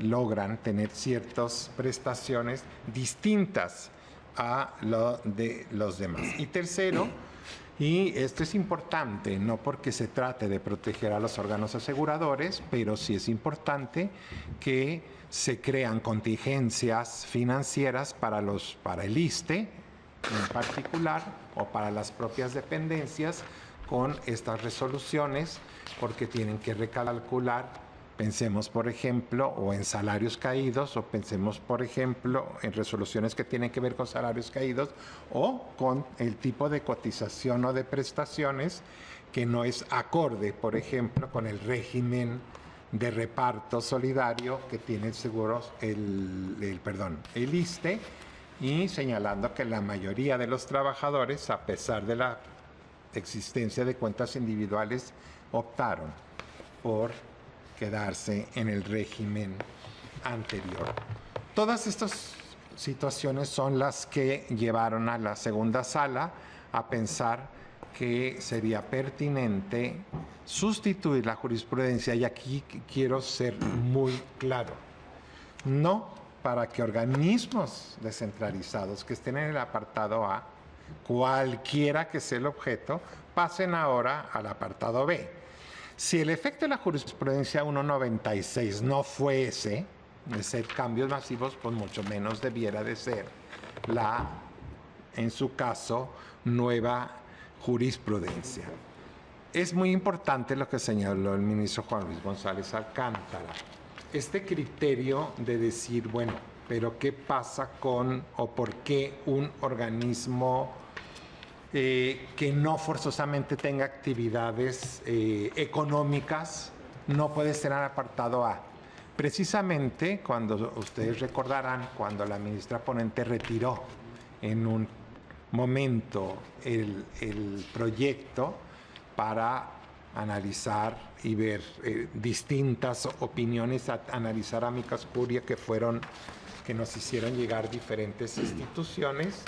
logran tener ciertas prestaciones distintas a lo de los demás. Y tercero, y esto es importante, no porque se trate de proteger a los órganos aseguradores, pero sí es importante que se crean contingencias financieras para el ISSSTE en particular o para las propias dependencias con estas resoluciones, porque tienen que recalcular. Pensemos, por ejemplo, o en salarios caídos, o pensemos, por ejemplo, en resoluciones que tienen que ver con salarios caídos, o con el tipo de cotización o de prestaciones que no es acorde, por ejemplo, con el régimen de reparto solidario que tiene el ISSSTE, y señalando que la mayoría de los trabajadores, a pesar de la existencia de cuentas individuales, optaron por quedarse en el régimen anterior. Todas estas situaciones son las que llevaron a la segunda sala a pensar que sería pertinente sustituir la jurisprudencia, y aquí quiero ser muy claro, no para que organismos descentralizados que estén en el apartado A, cualquiera que sea el objeto, pasen ahora al apartado B. Si el efecto de la jurisprudencia 196 no fuese de ser cambios masivos, pues mucho menos debiera de ser en su caso, nueva jurisprudencia. Es muy importante lo que señaló el ministro Juan Luis González Alcántara. Este criterio de decir, bueno, pero ¿qué pasa con o por qué un organismo que no forzosamente tenga actividades económicas no puede ser en el apartado A? Precisamente cuando ustedes recordarán, cuando la ministra ponente retiró en un momento el proyecto para analizar y ver distintas opiniones, analizar amicus curiae que nos hicieron llegar diferentes instituciones,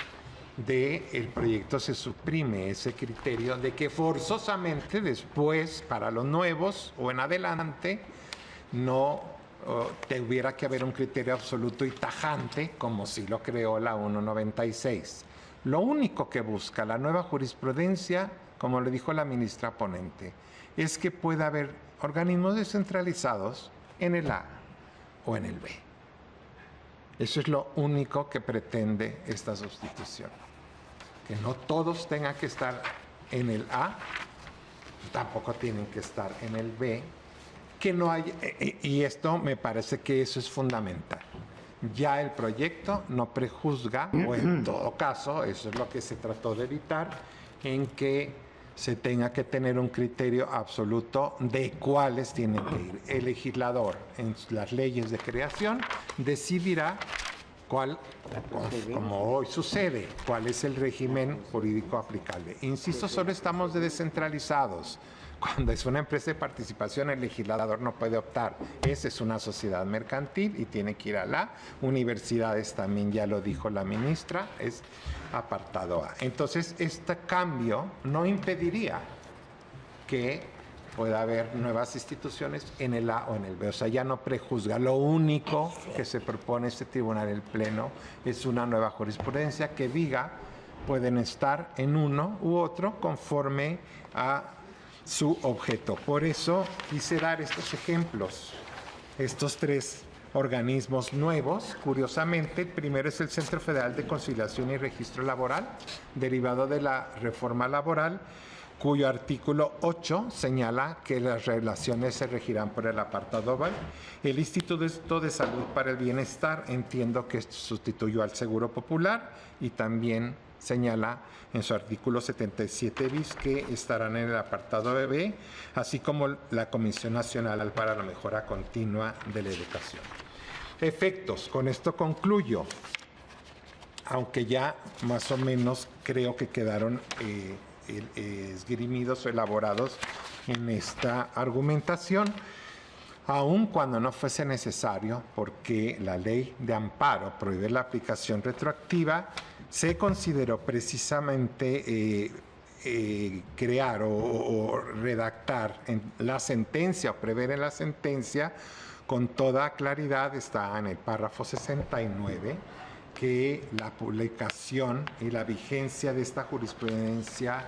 del proyecto se suprime ese criterio de que forzosamente después, para los nuevos o en adelante, no tuviera que haber un criterio absoluto y tajante, como sí lo creó la 196. Lo único que busca la nueva jurisprudencia, como le dijo la ministra ponente, es que pueda haber organismos descentralizados en el A o en el B. Eso es lo único que pretende esta sustitución. Que no todos tengan que estar en el A, tampoco tienen que estar en el B, que no hay, y esto me parece que eso es fundamental. Ya el proyecto no prejuzga, o en todo caso, eso es lo que se trató de evitar, en que se tenga que tener un criterio absoluto de cuáles tienen que ir. El legislador, en las leyes de creación, decidirá cuál, como hoy sucede, cuál es el régimen jurídico aplicable. Insisto, solo estamos de descentralizados. Cuando es una empresa de participación, el legislador no puede optar. Esa es una sociedad mercantil y tiene que ir a la universidades, también ya lo dijo la ministra, es apartado A. Entonces, este cambio no impediría que pueda haber nuevas instituciones en el A o en el B. O sea, ya no prejuzga. Lo único que se propone este tribunal, el Pleno, es una nueva jurisprudencia que diga pueden estar en uno u otro conforme a su objeto. Por eso quise dar estos ejemplos, estos tres organismos nuevos. Curiosamente, el primero es el Centro Federal de Conciliación y Registro Laboral, derivado de la reforma laboral, cuyo artículo 8 señala que las relaciones se regirán por el apartado B. El Instituto de Salud para el Bienestar, entiendo que esto sustituyó al Seguro Popular, y también señala en su artículo 77 bis que estarán en el apartado B, así como la Comisión Nacional para la Mejora Continua de la Educación. Efectos, con esto concluyo. aunque ya más o menos creo que quedaron esgrimidos o elaborados en esta argumentación, aun cuando no fuese necesario, porque la ley de amparo prohíbe la aplicación retroactiva, se consideró precisamente crear o redactar en la sentencia o prever en la sentencia con toda claridad, está en el párrafo 69, que la publicación y la vigencia de esta jurisprudencia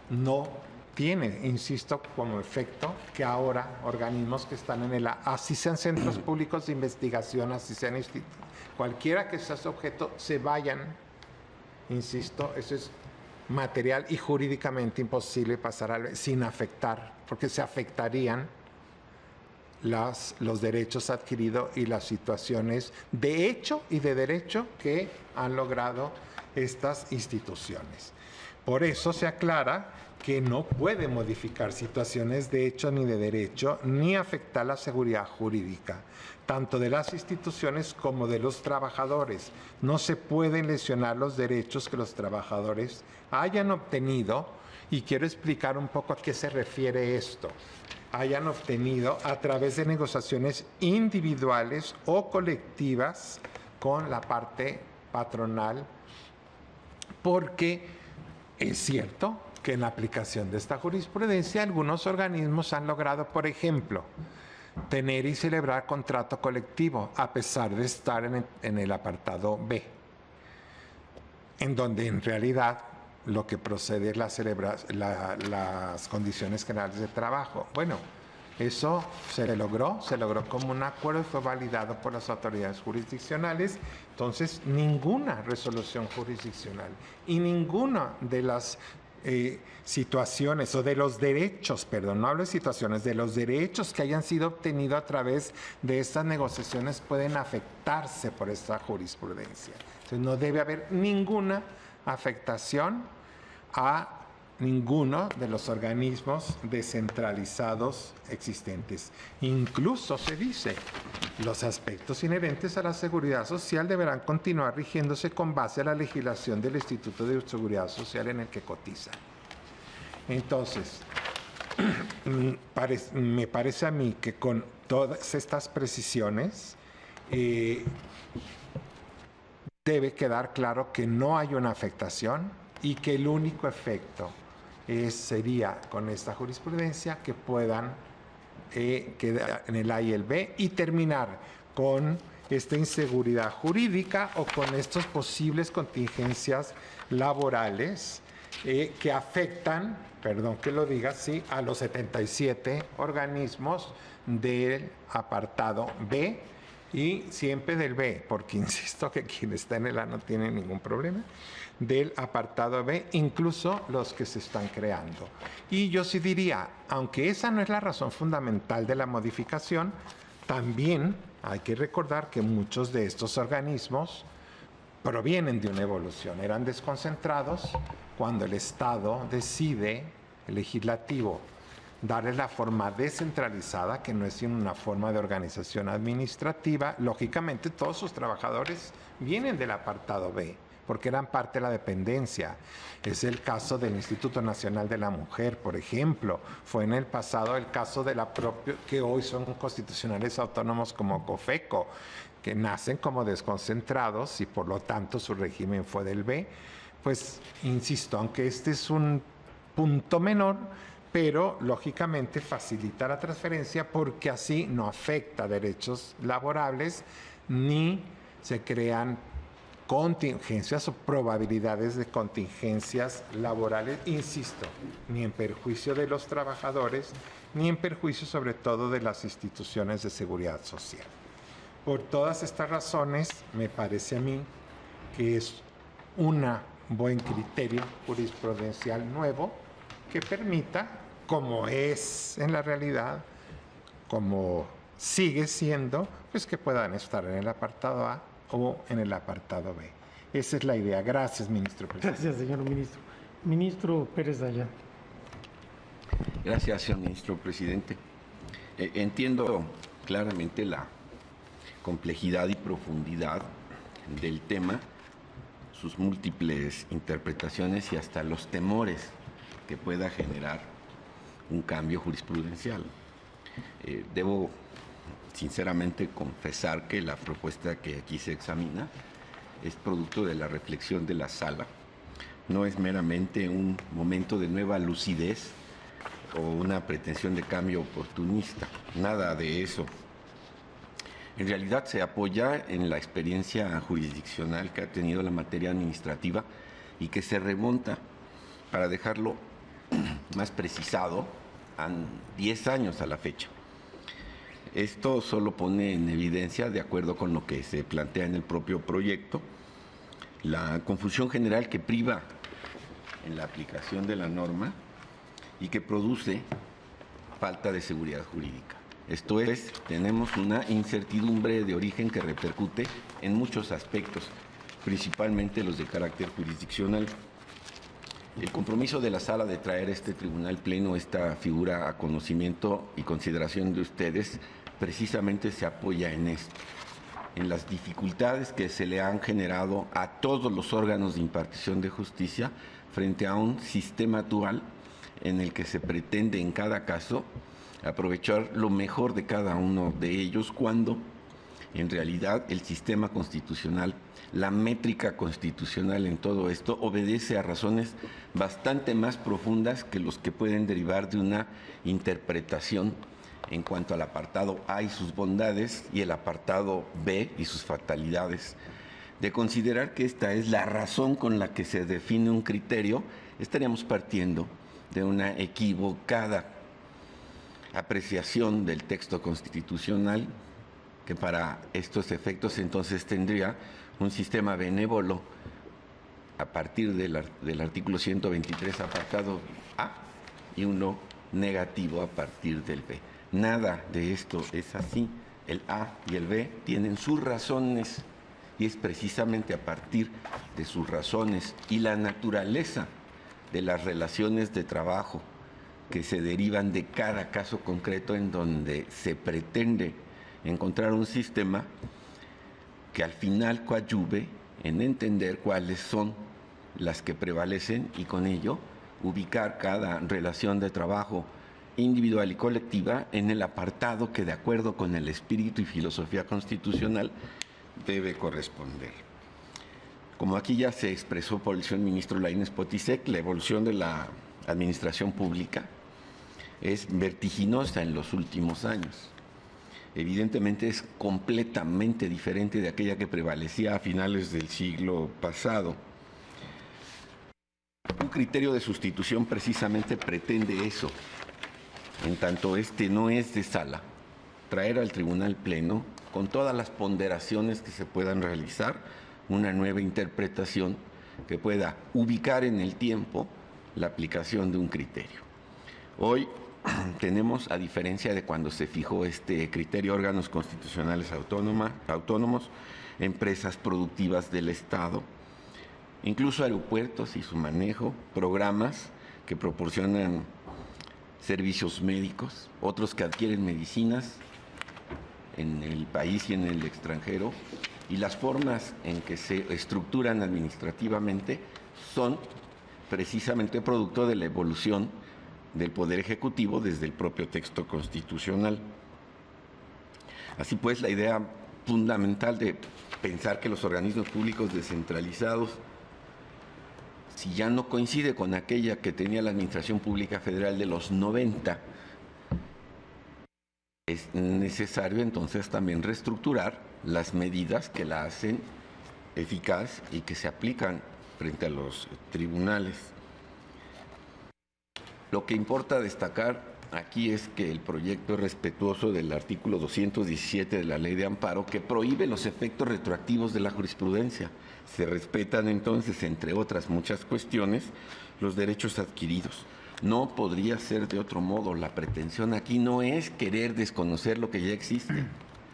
no tiene, insisto, como efecto que ahora organismos que están en así sean centros públicos de investigación, así sean institutos, cualquiera que sea su objeto, se vayan, insisto, eso es material y jurídicamente imposible pasar sin afectar, porque se afectarían los derechos adquiridos y las situaciones de hecho y de derecho que han logrado estas instituciones. Por eso se aclara que no puede modificar situaciones de hecho ni de derecho, ni afectar la seguridad jurídica, tanto de las instituciones como de los trabajadores. No se pueden lesionar los derechos que los trabajadores hayan obtenido, y quiero explicar un poco a qué se refiere esto. Hayan obtenido a través de negociaciones individuales o colectivas con la parte patronal, porque es cierto que en la aplicación de esta jurisprudencia algunos organismos han logrado, por ejemplo, tener y celebrar contrato colectivo a pesar de estar en el apartado B, en donde en realidad lo que procede es las condiciones generales de trabajo. Bueno, eso se logró como un acuerdo y fue validado por las autoridades jurisdiccionales. Entonces, ninguna resolución jurisdiccional y ninguna de las situaciones o de los derechos, perdón, no hablo de situaciones, de los derechos que hayan sido obtenidos a través de estas negociaciones pueden afectarse por esta jurisprudencia. Entonces, no debe haber ninguna afectación a ninguno de los organismos descentralizados existentes. Incluso se dice, los aspectos inherentes a la seguridad social deberán continuar rigiéndose con base a la legislación del Instituto de Seguridad Social en el que cotiza. Entonces, me parece a mí que con todas estas precisiones debe quedar claro que no hay una afectación y que el único efecto sería con esta jurisprudencia que puedan quedar en el A y el B y terminar con esta inseguridad jurídica o con estas posibles contingencias laborales que afectan, perdón que lo diga así, a los 77 organismos del apartado B y siempre del B, porque insisto que quien está en el A no tiene ningún problema, del apartado B, incluso los que se están creando. Y yo sí diría, aunque esa no es la razón fundamental de la modificación, también hay que recordar que muchos de estos organismos provienen de una evolución, eran desconcentrados cuando el Estado decide, el legislativo, darle la forma descentralizada, que no es sino una forma de organización administrativa. Lógicamente todos sus trabajadores vienen del apartado B, porque eran parte de la dependencia. Es el caso del Instituto Nacional de la Mujer, por ejemplo. Fue en el pasado el caso de la propia, que hoy son constitucionales autónomos como COFECO, que nacen como desconcentrados y por lo tanto su régimen fue del B. Pues, insisto, aunque este es un punto menor, pero lógicamente facilita la transferencia porque así no afecta derechos laborables ni se crean contingencias o probabilidades de contingencias laborales, insisto, ni en perjuicio de los trabajadores, ni en perjuicio sobre todo de las instituciones de seguridad social. Por todas estas razones, me parece a mí que es un buen criterio jurisprudencial nuevo que permita, como es en la realidad, como sigue siendo, pues que puedan estar en el apartado A o en el apartado B. Esa es la idea. Gracias, ministro presidente. Gracias, señor ministro. Ministro Pérez Dayán. Gracias, señor ministro presidente. Entiendo claramente la complejidad y profundidad del tema. sus múltiples interpretaciones y hasta los temores que pueda generar un cambio jurisprudencial. Debo sinceramente confesar que la propuesta que aquí se examina es producto de la reflexión de la sala. No es meramente un momento de nueva lucidez o una pretensión de cambio oportunista, nada de eso. En realidad se apoya en la experiencia jurisdiccional que ha tenido la materia administrativa y que se remonta, para dejarlo más precisado, a 10 años a la fecha. Esto solo pone en evidencia, de acuerdo con lo que se plantea en el propio proyecto, la confusión general que priva en la aplicación de la norma y que produce falta de seguridad jurídica. Esto es, tenemos una incertidumbre de origen que repercute en muchos aspectos, principalmente los de carácter jurisdiccional. El compromiso de la sala de traer a este tribunal pleno esta figura a conocimiento y consideración de ustedes precisamente se apoya en esto, en las dificultades que se le han generado a todos los órganos de impartición de justicia frente a un sistema dual en el que se pretende en cada caso aprovechar lo mejor de cada uno de ellos, cuando en realidad el sistema constitucional, la métrica constitucional en todo esto obedece a razones bastante más profundas que los que pueden derivar de una interpretación en cuanto al apartado A y sus bondades y el apartado B y sus fatalidades. De considerar que esta es la razón con la que se define un criterio, estaríamos partiendo de una equivocada apreciación del texto constitucional, que para estos efectos entonces tendría un sistema benévolo a partir del artículo 123 apartado A y uno negativo a partir del B. Nada de esto es así. El A y el B tienen sus razones y es precisamente a partir de sus razones y la naturaleza de las relaciones de trabajo que se derivan de cada caso concreto en donde se pretende encontrar un sistema que al final coadyuve en entender cuáles son las que prevalecen y con ello ubicar cada relación de trabajo individual y colectiva en el apartado que, de acuerdo con el espíritu y filosofía constitucional, debe corresponder. Como aquí ya se expresó por el señor ministro Lainez Potisek, la evolución de la administración pública es vertiginosa en los últimos años. Evidentemente es completamente diferente de aquella que prevalecía a finales del siglo pasado. Un criterio de sustitución precisamente pretende eso. En tanto este no es de sala, traer al tribunal pleno, con todas las ponderaciones que se puedan realizar, una nueva interpretación que pueda ubicar en el tiempo la aplicación de un criterio. Hoy tenemos, a diferencia de cuando se fijó este criterio, órganos constitucionales autónomos, empresas productivas del Estado, incluso aeropuertos y su manejo, programas que proporcionan servicios médicos, otros que adquieren medicinas en el país y en el extranjero, y las formas en que se estructuran administrativamente son precisamente producto de la evolución del Poder Ejecutivo desde el propio texto constitucional. Así pues, la idea fundamental de pensar que los organismos públicos descentralizados, si ya no coincide con aquella que tenía la Administración Pública Federal de los 90, es necesario entonces también reestructurar las medidas que la hacen eficaz y que se aplican frente a los tribunales. Lo que importa destacar aquí es que el proyecto es respetuoso del artículo 217 de la Ley de Amparo, que prohíbe los efectos retroactivos de la jurisprudencia. Se respetan entonces, entre otras muchas cuestiones, los derechos adquiridos. No podría ser de otro modo. La pretensión aquí no es querer desconocer lo que ya existe.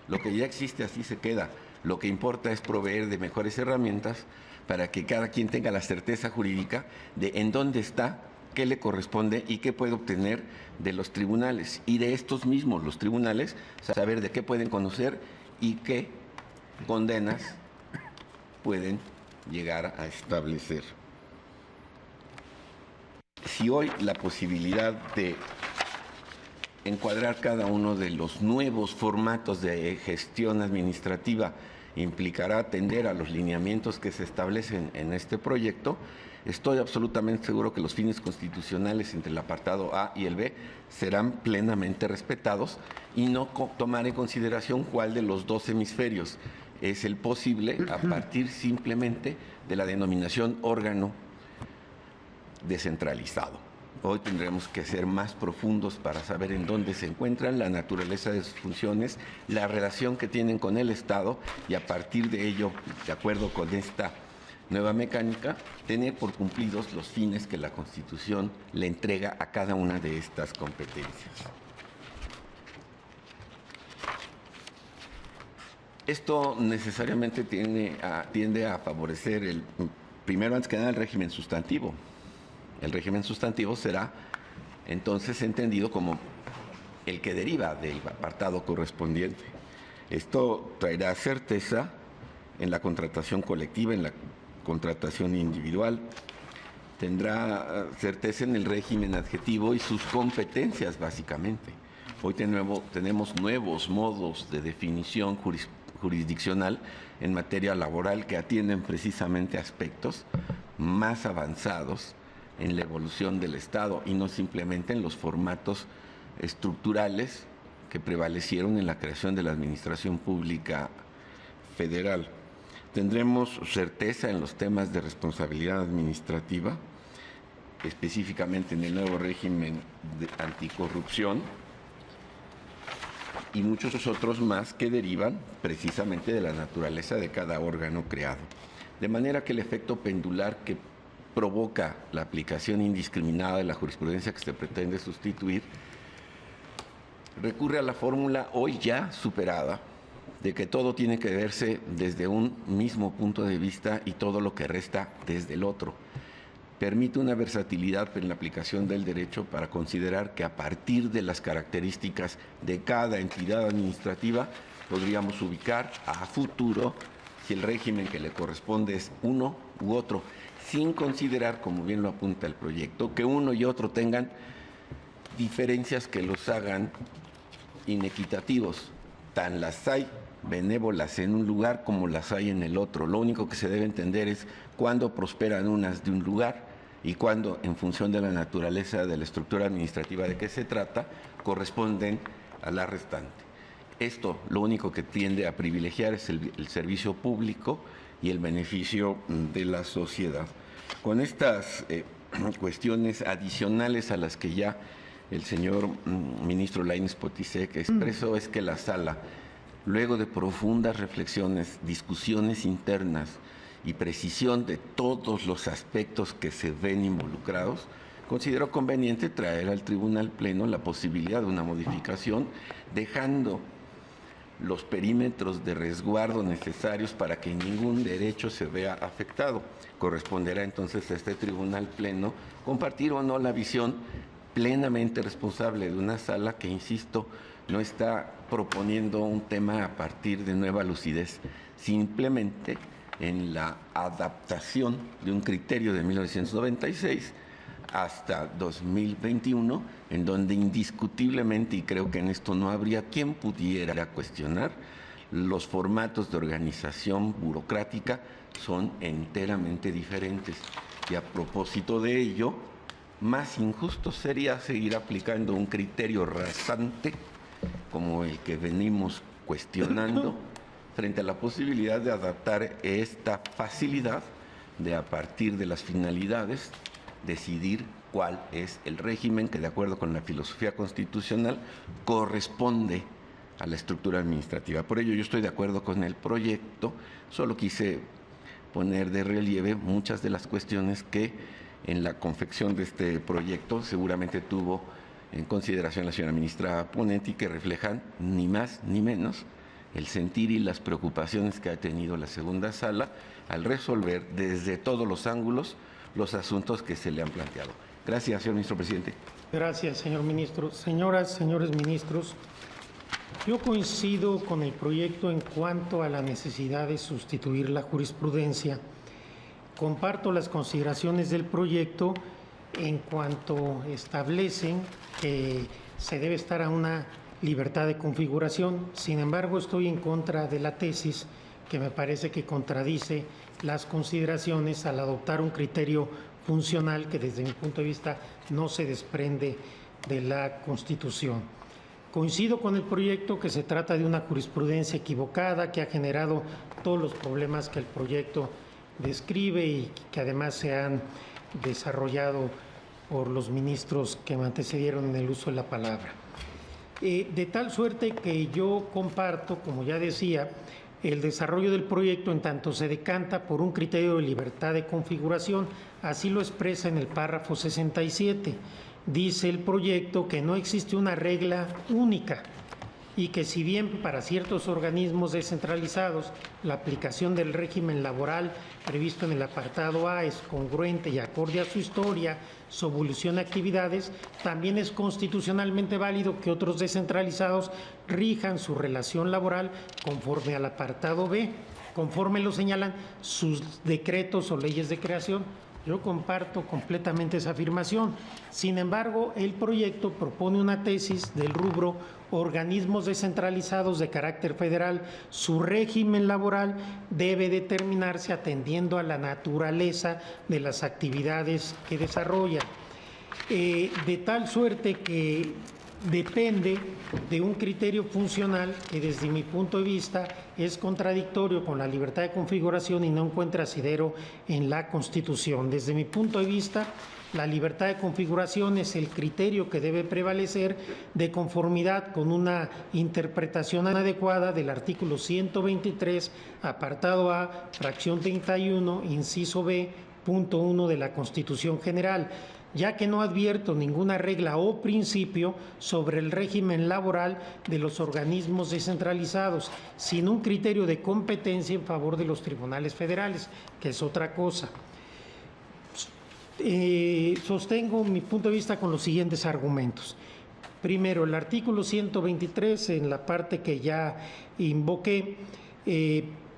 Lo que ya existe así se queda. Lo que importa es proveer de mejores herramientas para que cada quien tenga la certeza jurídica de en dónde está, qué le corresponde y qué puede obtener de los tribunales. Y de estos mismos, los tribunales, saber de qué pueden conocer y qué condenas pueden llegar a establecer. Si hoy la posibilidad de encuadrar cada uno de los nuevos formatos de gestión administrativa implicará atender a los lineamientos que se establecen en este proyecto, estoy absolutamente seguro que los fines constitucionales entre el apartado A y el B serán plenamente respetados y no tomar en consideración cuál de los dos hemisferios es el posible a partir simplemente de la denominación órgano descentralizado. Hoy tendremos que ser más profundos para saber en dónde se encuentran, la naturaleza de sus funciones, la relación que tienen con el Estado y a partir de ello, de acuerdo con esta nueva mecánica, tener por cumplidos los fines que la Constitución le entrega a cada una de estas competencias. Esto necesariamente tiende a favorecer, primero antes que nada, el régimen sustantivo. El régimen sustantivo será entonces entendido como el que deriva del apartado correspondiente. Esto traerá certeza en la contratación colectiva, en la contratación individual, tendrá certeza en el régimen adjetivo y sus competencias básicamente. Hoy tenemos nuevos modos de definición jurisdiccional en materia laboral que atienden precisamente aspectos más avanzados en la evolución del Estado y no simplemente en los formatos estructurales que prevalecieron en la creación de la Administración Pública Federal. Tendremos certeza en los temas de responsabilidad administrativa, específicamente en el nuevo régimen de anticorrupción y muchos otros más que derivan precisamente de la naturaleza de cada órgano creado. De manera que el efecto pendular que provoca la aplicación indiscriminada de la jurisprudencia que se pretende sustituir recurre a la fórmula hoy ya superada de que todo tiene que verse desde un mismo punto de vista y todo lo que resta desde el otro. Permite una versatilidad en la aplicación del derecho para considerar que a partir de las características de cada entidad administrativa podríamos ubicar a futuro si el régimen que le corresponde es uno u otro, sin considerar, como bien lo apunta el proyecto, que uno y otro tengan diferencias que los hagan inequitativos. Tan las hay benévolas en un lugar como las hay en el otro. Lo único que se debe entender es cuándo prosperan unas de un lugar y cuándo, en función de la naturaleza de la estructura administrativa de que se trata, corresponden a la restante. Esto lo único que tiende a privilegiar es el servicio público y el beneficio de la sociedad. Con estas cuestiones adicionales a las que ya el señor ministro Lainez Potisek expresó, es que la sala, luego de profundas reflexiones, discusiones internas y precisión de todos los aspectos que se ven involucrados, consideró conveniente traer al Tribunal Pleno la posibilidad de una modificación, dejando los perímetros de resguardo necesarios para que ningún derecho se vea afectado. Corresponderá entonces a este Tribunal Pleno compartir o no la visión plenamente responsable de una sala que, insisto, no está proponiendo un tema a partir de nueva lucidez, simplemente en la adaptación de un criterio de 1996 hasta 2021, en donde indiscutiblemente, y creo que en esto no habría quien pudiera cuestionar, los formatos de organización burocrática son enteramente diferentes. Y a propósito de ello, más injusto sería seguir aplicando un criterio rasante como el que venimos cuestionando frente a la posibilidad de adaptar esta facilidad de, a partir de las finalidades, decidir cuál es el régimen que, de acuerdo con la filosofía constitucional, corresponde a la estructura administrativa. Por ello yo estoy de acuerdo con el proyecto, solo quise poner de relieve muchas de las cuestiones que en la confección de este proyecto seguramente tuvo en consideración la señora ministra ponente y que reflejan ni más ni menos el sentir y las preocupaciones que ha tenido la segunda sala al resolver desde todos los ángulos los asuntos que se le han planteado. Gracias, señor ministro presidente. Gracias, señor ministro. Señoras, señores ministros, yo coincido con el proyecto en cuanto a la necesidad de sustituir la jurisprudencia Comparto las consideraciones del proyecto en cuanto establecen que se debe estar a una libertad de configuración. Sin embargo, estoy en contra de la tesis que me parece que contradice las consideraciones al adoptar un criterio funcional que desde mi punto de vista no se desprende de la Constitución. Coincido con el proyecto que se trata de una jurisprudencia equivocada que ha generado todos los problemas que el proyecto describe y que además se han desarrollado por los ministros que me antecedieron en el uso de la palabra. De tal suerte que yo comparto, como ya decía, el desarrollo del proyecto en tanto se decanta por un criterio de libertad de configuración, así lo expresa en el párrafo 67. Dice el proyecto que no existe una regla única y que si bien para ciertos organismos descentralizados la aplicación del régimen laboral previsto en el apartado A es congruente y acorde a su historia, su evolución de actividades, también es constitucionalmente válido que otros descentralizados rijan su relación laboral conforme al apartado B, conforme lo señalan sus decretos o leyes de creación. Yo comparto completamente esa afirmación. Sin embargo, el proyecto propone una tesis del rubro organismos descentralizados de carácter federal. Su régimen laboral debe determinarse atendiendo a la naturaleza de las actividades que desarrollan. De tal suerte que depende de un criterio funcional que desde mi punto de vista es contradictorio con la libertad de configuración y no encuentra asidero en la Constitución. Desde mi punto de vista, la libertad de configuración es el criterio que debe prevalecer de conformidad con una interpretación adecuada del artículo 123, apartado A, fracción 31, inciso B, punto 1 de la Constitución General, ya que no advierto ninguna regla o principio sobre el régimen laboral de los organismos descentralizados, sin un criterio de competencia en favor de los tribunales federales, que es otra cosa. Sostengo mi punto de vista con los siguientes argumentos. Primero, el artículo 123, en la parte que ya invoqué,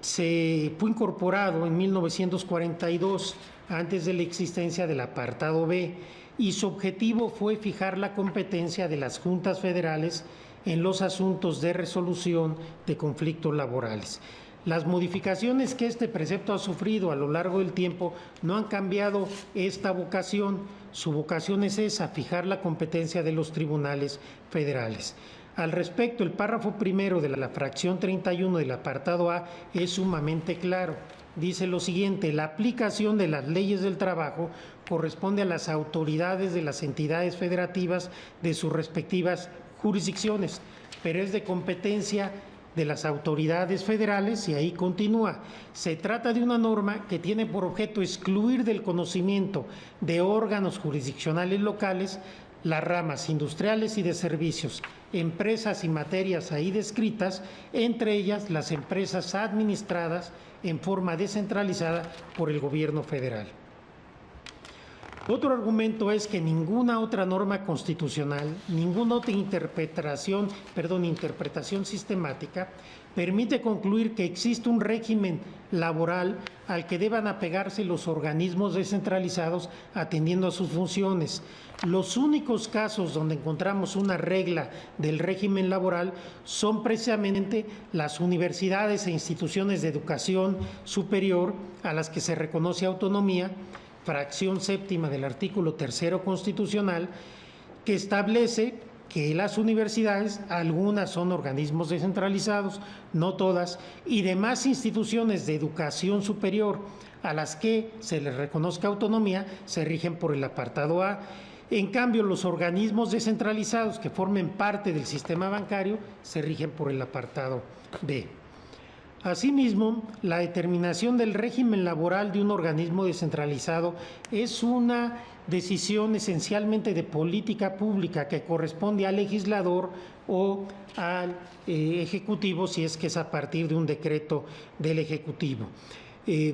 se fue incorporado en 1942, antes de la existencia del apartado B, y su objetivo fue fijar la competencia de las juntas federales en los asuntos de resolución de conflictos laborales. Las modificaciones que este precepto ha sufrido a lo largo del tiempo no han cambiado esta vocación. Su vocación es esa, fijar la competencia de los tribunales federales. Al respecto, el párrafo primero de la fracción 31 del apartado A es sumamente claro. Dice lo siguiente: la aplicación de las leyes del trabajo corresponde a las autoridades de las entidades federativas de sus respectivas jurisdicciones, pero es de competencia de las autoridades federales, y ahí continúa. Se trata de una norma que tiene por objeto excluir del conocimiento de órganos jurisdiccionales locales las ramas industriales y de servicios, empresas y materias ahí descritas, entre ellas las empresas administradas en forma descentralizada por el gobierno federal. Otro argumento es que ninguna otra norma constitucional, ninguna otra interpretación sistemática permite concluir que existe un régimen laboral al que deban apegarse los organismos descentralizados atendiendo a sus funciones. Los únicos casos donde encontramos una regla del régimen laboral son precisamente las universidades e instituciones de educación superior a las que se reconoce autonomía, fracción séptima del artículo 3º constitucional, que establece que las universidades, algunas son organismos descentralizados, no todas, y demás instituciones de educación superior a las que se les reconozca autonomía, se rigen por el apartado A. En cambio, los organismos descentralizados que formen parte del sistema bancario se rigen por el apartado B. Asimismo, la determinación del régimen laboral de un organismo descentralizado es una decisión esencialmente de política pública que corresponde al legislador o al Ejecutivo, si es que es a partir de un decreto del Ejecutivo.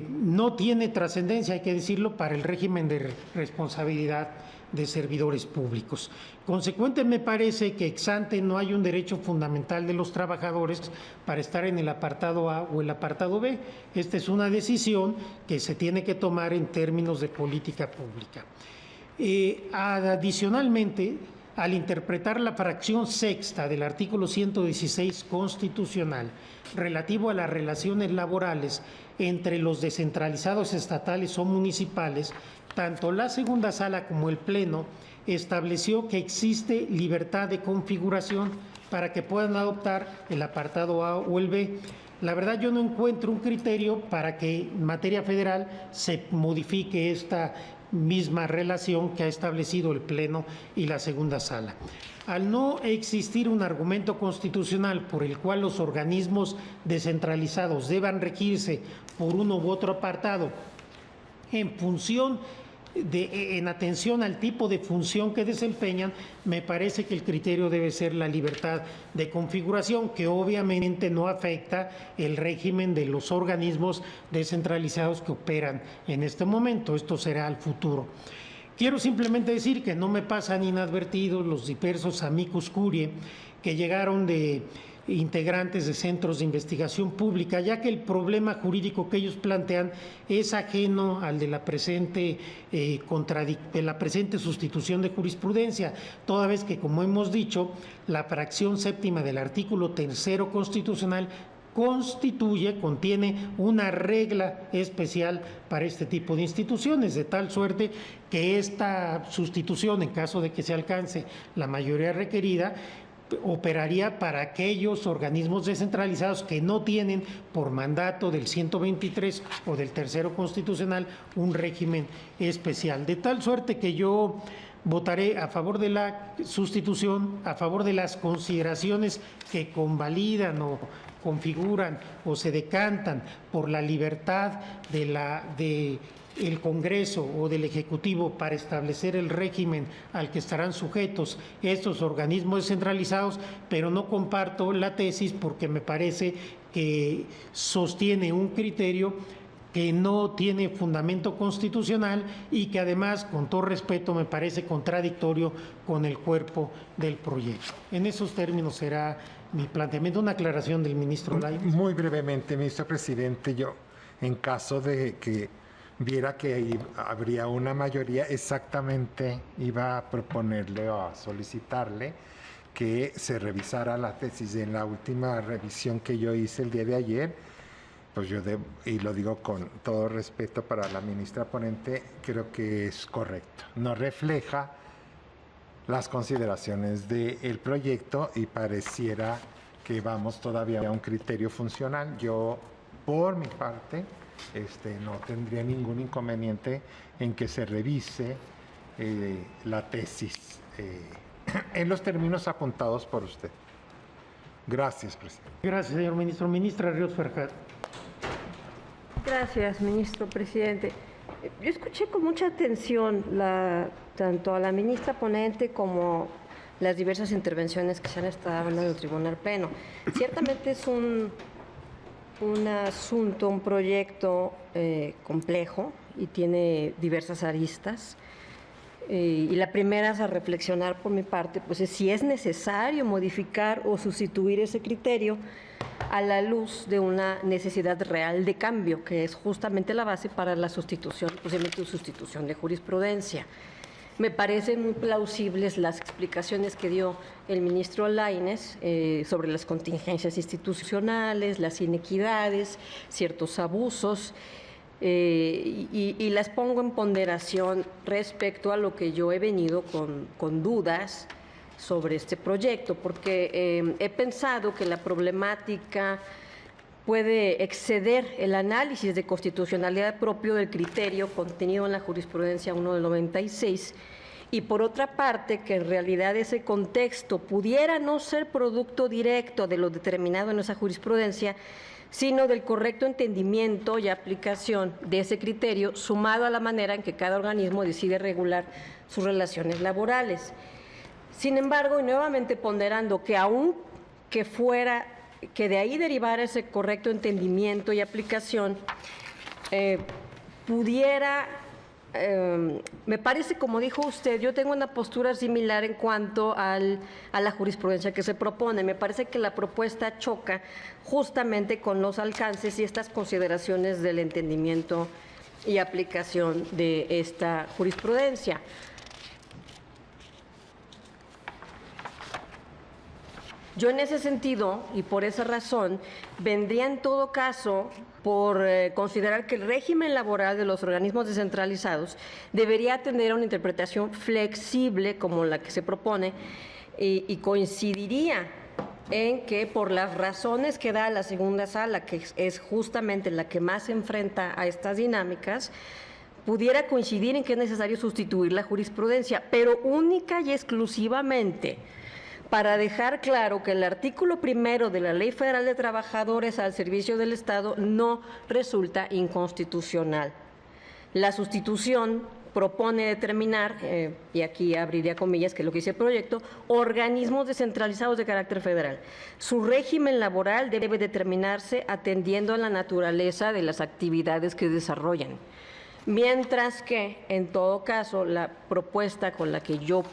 No tiene trascendencia, hay que decirlo, para el régimen de responsabilidad de servidores públicos. Consecuente, me parece que ex ante no hay un derecho fundamental de los trabajadores para estar en el apartado A o el apartado B. Esta es una decisión que se tiene que tomar en términos de política pública. Adicionalmente, al interpretar la fracción sexta del artículo 116 constitucional relativo a las relaciones laborales entre los descentralizados estatales o municipales, tanto la segunda sala como el Pleno estableció que existe libertad de configuración para que puedan adoptar el apartado A o el B. La verdad, yo no encuentro un criterio para que en materia federal se modifique esta misma relación que ha establecido el Pleno y la segunda sala. Al no existir un argumento constitucional por el cual los organismos descentralizados deban regirse por uno u otro apartado en atención al tipo de función que desempeñan, me parece que el criterio debe ser la libertad de configuración, que obviamente no afecta el régimen de los organismos descentralizados que operan en este momento. Esto será al futuro. Quiero simplemente decir que no me pasan inadvertidos los diversos amicus curiae que llegaron de integrantes de centros de investigación pública, ya que el problema jurídico que ellos plantean es ajeno al de la presente sustitución de jurisprudencia, toda vez que, como hemos dicho, la fracción séptima del artículo 3º constitucional contiene una regla especial para este tipo de instituciones, de tal suerte que esta sustitución, en caso de que se alcance la mayoría requerida, operaría para aquellos organismos descentralizados que no tienen por mandato del 123 o del 3º constitucional un régimen especial. De tal suerte que yo votaré a favor de la sustitución, a favor de las consideraciones que convalidan o configuran o se decantan por la libertad del Congreso o del Ejecutivo para establecer el régimen al que estarán sujetos estos organismos descentralizados, pero no comparto la tesis porque me parece que sostiene un criterio que no tiene fundamento constitucional y que además, con todo respeto, me parece contradictorio con el cuerpo del proyecto. En esos términos será mi planteamiento. Una aclaración del ministro Lainez. Muy brevemente, ministro presidente, yo, en caso de que viera que ahí habría una mayoría, exactamente iba a proponerle o a solicitarle que se revisara la tesis. En la última revisión que yo hice el día de ayer, pues y lo digo con todo respeto para la ministra ponente, creo que es correcto. No refleja las consideraciones del proyecto y pareciera que vamos todavía a un criterio funcional. Yo, por mi parte, no tendría ningún inconveniente en que se revise la tesis en los términos apuntados por usted. Gracias, presidente. Gracias, señor ministro. Ministra Ríos Farjat. Gracias, ministro presidente. Yo escuché con mucha atención tanto a la ministra ponente como las diversas intervenciones que se han estado dando en el Tribunal Pleno. Ciertamente es un asunto, un proyecto complejo y tiene diversas aristas. Y la primera es a reflexionar por mi parte, pues es si es necesario modificar o sustituir ese criterio a la luz de una necesidad real de cambio, que es justamente la base para la sustitución, posiblemente sustitución de jurisprudencia. Me parecen muy plausibles las explicaciones que dio el ministro Lainez sobre las contingencias institucionales, las inequidades, ciertos abusos, y las pongo en ponderación respecto a lo que yo he venido con dudas sobre este proyecto, porque he pensado que la problemática puede exceder el análisis de constitucionalidad propio del criterio contenido en la jurisprudencia 1 del 96, y por otra parte que en realidad ese contexto pudiera no ser producto directo de lo determinado en esa jurisprudencia, sino del correcto entendimiento y aplicación de ese criterio, sumado a la manera en que cada organismo decide regular sus relaciones laborales. Sin embargo, y nuevamente ponderando que aún que de ahí derivara ese correcto entendimiento y aplicación, pudiera me parece, como dijo usted, yo tengo una postura similar en cuanto a la jurisprudencia que se propone. Me parece que la propuesta choca justamente con los alcances y estas consideraciones del entendimiento y aplicación de esta jurisprudencia. Yo en ese sentido, y por esa razón, vendría en todo caso por considerar que el régimen laboral de los organismos descentralizados debería tener una interpretación flexible como la que se propone y coincidiría en que por las razones que da la segunda sala, que es justamente la que más se enfrenta a estas dinámicas, pudiera coincidir en que es necesario sustituir la jurisprudencia, pero única y exclusivamente para dejar claro que el artículo 1 de la Ley Federal de Trabajadores al Servicio del Estado no resulta inconstitucional. La sustitución propone determinar, y aquí abriría comillas, que es lo que dice el proyecto, organismos descentralizados de carácter federal. Su régimen laboral debe determinarse atendiendo a la naturaleza de las actividades que desarrollan. Mientras que, en todo caso, la propuesta con la que yo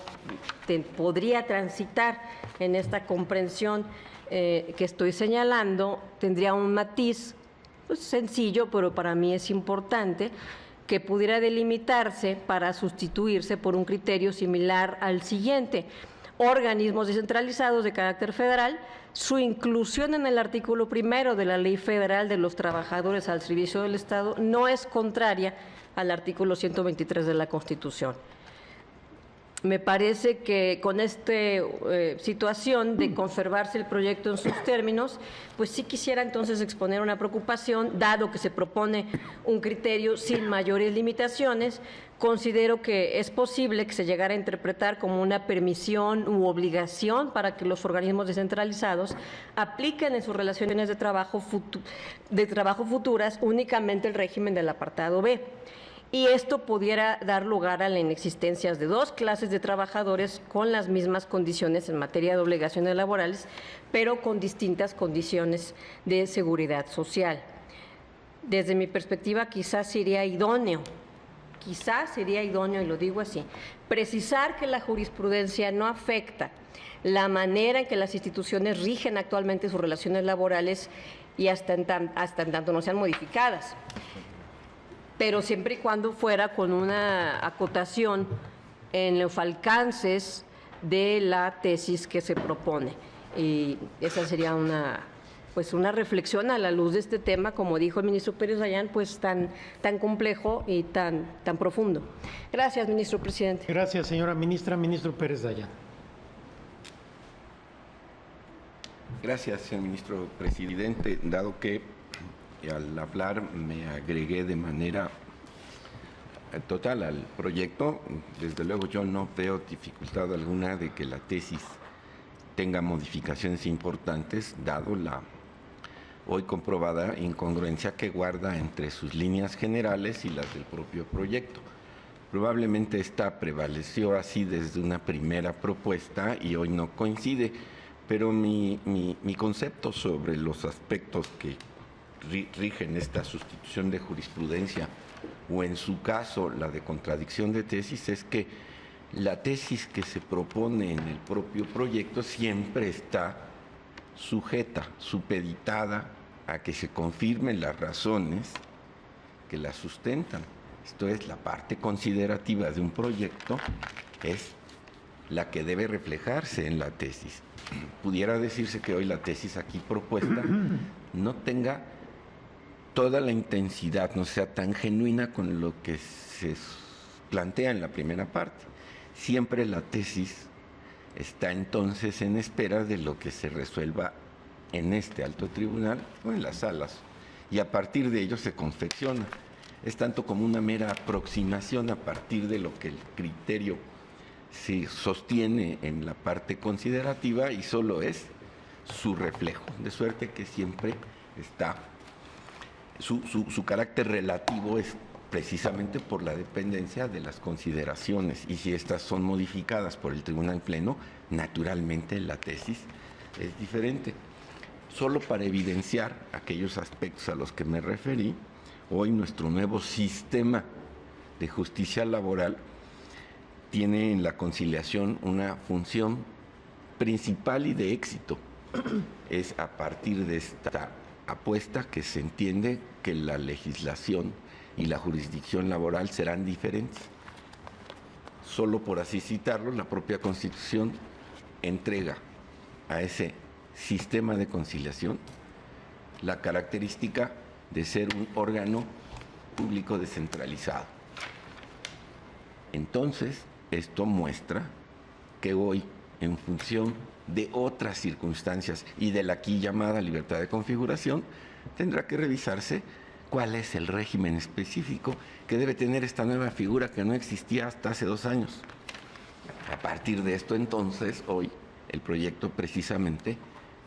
podría transitar en esta comprensión que estoy señalando tendría un matiz pues, sencillo, pero para mí es importante, que pudiera delimitarse para sustituirse por un criterio similar al siguiente: organismos descentralizados de carácter federal, su inclusión en el artículo 1 de la Ley Federal de los Trabajadores al Servicio del Estado no es contraria al artículo 123 de la Constitución. Me parece que con esta situación de conservarse el proyecto en sus términos, pues sí quisiera entonces exponer una preocupación, dado que se propone un criterio sin mayores limitaciones. Considero que es posible que se llegara a interpretar como una permisión u obligación para que los organismos descentralizados apliquen en sus relaciones de trabajo futuras únicamente el régimen del apartado B. Y esto pudiera dar lugar a la inexistencia de dos clases de trabajadores con las mismas condiciones en materia de obligaciones laborales, pero con distintas condiciones de seguridad social. Desde mi perspectiva, quizás sería idóneo, y lo digo así, precisar que la jurisprudencia no afecta la manera en que las instituciones rigen actualmente sus relaciones laborales y hasta en tanto no sean modificadas, pero siempre y cuando fuera con una acotación en los alcances de la tesis que se propone. Y esa sería una reflexión a la luz de este tema, como dijo el ministro Pérez Dayán, pues tan complejo y tan profundo. Gracias, ministro presidente. Gracias, señora ministra. Ministro Pérez Dayán. Gracias, señor ministro presidente. Dado que al hablar me agregué de manera total al proyecto, desde luego yo no veo dificultad alguna de que la tesis tenga modificaciones importantes, dado la hoy comprobada incongruencia que guarda entre sus líneas generales y las del propio proyecto. Probablemente esta prevaleció así desde una primera propuesta y hoy no coincide, pero mi concepto sobre los aspectos que rigen esta sustitución de jurisprudencia, o en su caso la de contradicción de tesis, es que la tesis que se propone en el propio proyecto siempre está sujeta, supeditada a que se confirmen las razones que la sustentan. Esto es, la parte considerativa de un proyecto es la que debe reflejarse en la tesis. Pudiera decirse que hoy la tesis aquí propuesta no tenga toda la intensidad, no sea tan genuina con lo que se plantea en la primera parte. Siempre la tesis está entonces en espera de lo que se resuelva en este alto tribunal o en las salas, y a partir de ello se confecciona. Es tanto como una mera aproximación a partir de lo que el criterio se sostiene en la parte considerativa, y solo es su reflejo, de suerte que siempre está, su carácter relativo es precisamente por la dependencia de las consideraciones, y si estas son modificadas por el Tribunal Pleno, naturalmente la tesis es diferente. Solo para evidenciar aquellos aspectos a los que me referí, hoy nuestro nuevo sistema de Justicia Laboral tiene en la conciliación una función principal y de éxito. Es a partir de esta apuesta que se entiende que la legislación y la jurisdicción laboral serán diferentes. Solo por así citarlo, la propia Constitución entrega a ese sistema de conciliación la característica de ser un órgano público descentralizado. Entonces, esto muestra que hoy, en función de otras circunstancias y de la aquí llamada libertad de configuración, tendrá que revisarse cuál es el régimen específico que debe tener esta nueva figura que no existía hasta hace 2 años. A partir de esto, entonces, hoy, el proyecto precisamente,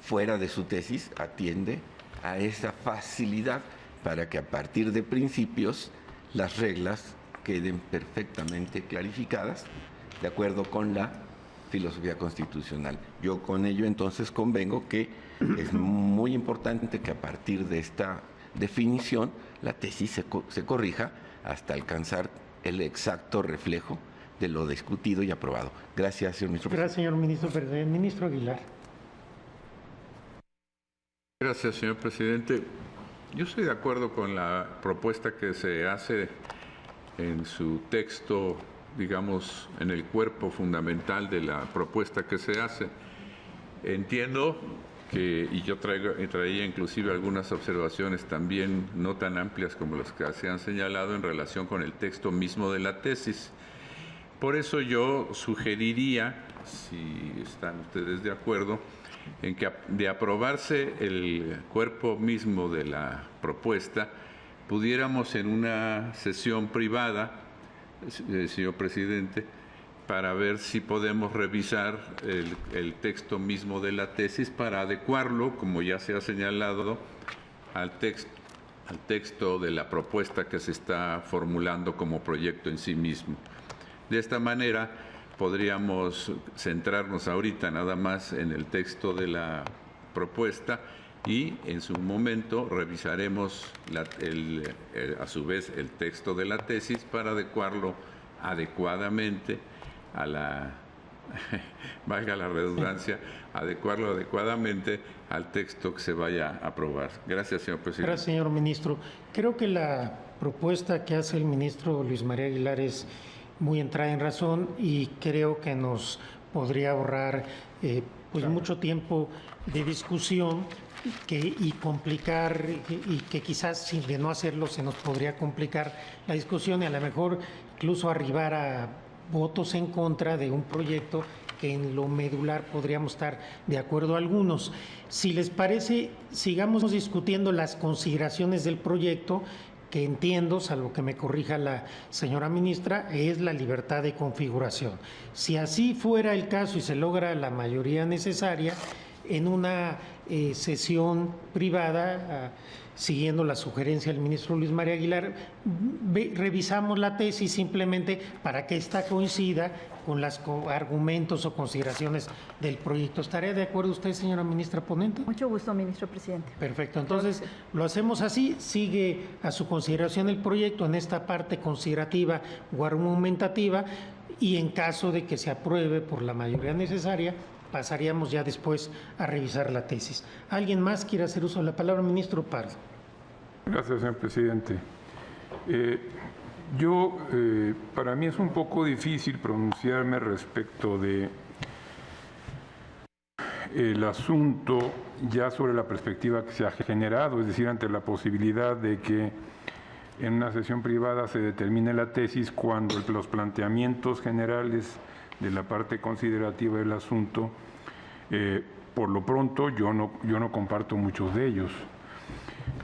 fuera de su tesis, atiende a esa facilidad para que a partir de principios las reglas queden perfectamente clarificadas de acuerdo con la filosofía constitucional. Yo con ello entonces convengo que es muy importante que a partir de esta definición la tesis se corrija hasta alcanzar el exacto reflejo de lo discutido y aprobado. Gracias, señor ministro. Gracias, señor ministro. Ministro Aguilar. Gracias, señor presidente. Yo estoy de acuerdo con la propuesta que se hace en su texto, digamos, en el cuerpo fundamental de la propuesta que se hace. Entiendo que, y yo traía inclusive algunas observaciones también no tan amplias como las que se han señalado en relación con el texto mismo de la tesis. Por eso yo sugeriría, si están ustedes de acuerdo, en que de aprobarse el cuerpo mismo de la propuesta, pudiéramos en una sesión privada, señor presidente, para ver si podemos revisar el texto mismo de la tesis para adecuarlo, como ya se ha señalado, al texto de la propuesta que se está formulando como proyecto en sí mismo. De esta manera podríamos centrarnos ahorita nada más en el texto de la propuesta y en su momento revisaremos a su vez el texto de la tesis para adecuarlo adecuadamente a la, valga la redundancia, adecuarlo adecuadamente al texto que se vaya a aprobar. Gracias, señor presidente. Gracias, señor ministro. Creo que la propuesta que hace el ministro Luis María Aguilar es muy entrada en razón y creo que nos podría ahorrar pues mucho tiempo de discusión y complicar, y que quizás si de no hacerlo se nos podría complicar la discusión y a lo mejor incluso arribar a votos en contra de un proyecto que en lo medular podríamos estar de acuerdo algunos. Si les parece, sigamos discutiendo las consideraciones del proyecto, que entiendo, salvo que me corrija la señora ministra, es la libertad de configuración. Si así fuera el caso y se logra la mayoría necesaria, en una sesión privada, siguiendo la sugerencia del ministro Luis María Aguilar, revisamos la tesis simplemente para que ésta coincida con los argumentos o consideraciones del proyecto. ¿Estaría de acuerdo usted, señora ministra ponente? Mucho gusto, ministro presidente. Perfecto. Entonces, lo hacemos así. Sigue a su consideración el proyecto en esta parte considerativa o argumentativa y en caso de que se apruebe por la mayoría necesaria, pasaríamos ya después a revisar la tesis. ¿Alguien más quiere hacer uso de la palabra? Ministro Pardo. Gracias, señor presidente. Para mí es un poco difícil pronunciarme respecto de el asunto ya sobre la perspectiva que se ha generado, es decir, ante la posibilidad de que en una sesión privada se determine la tesis cuando los planteamientos generales de la parte considerativa del asunto, por lo pronto yo no comparto muchos de ellos.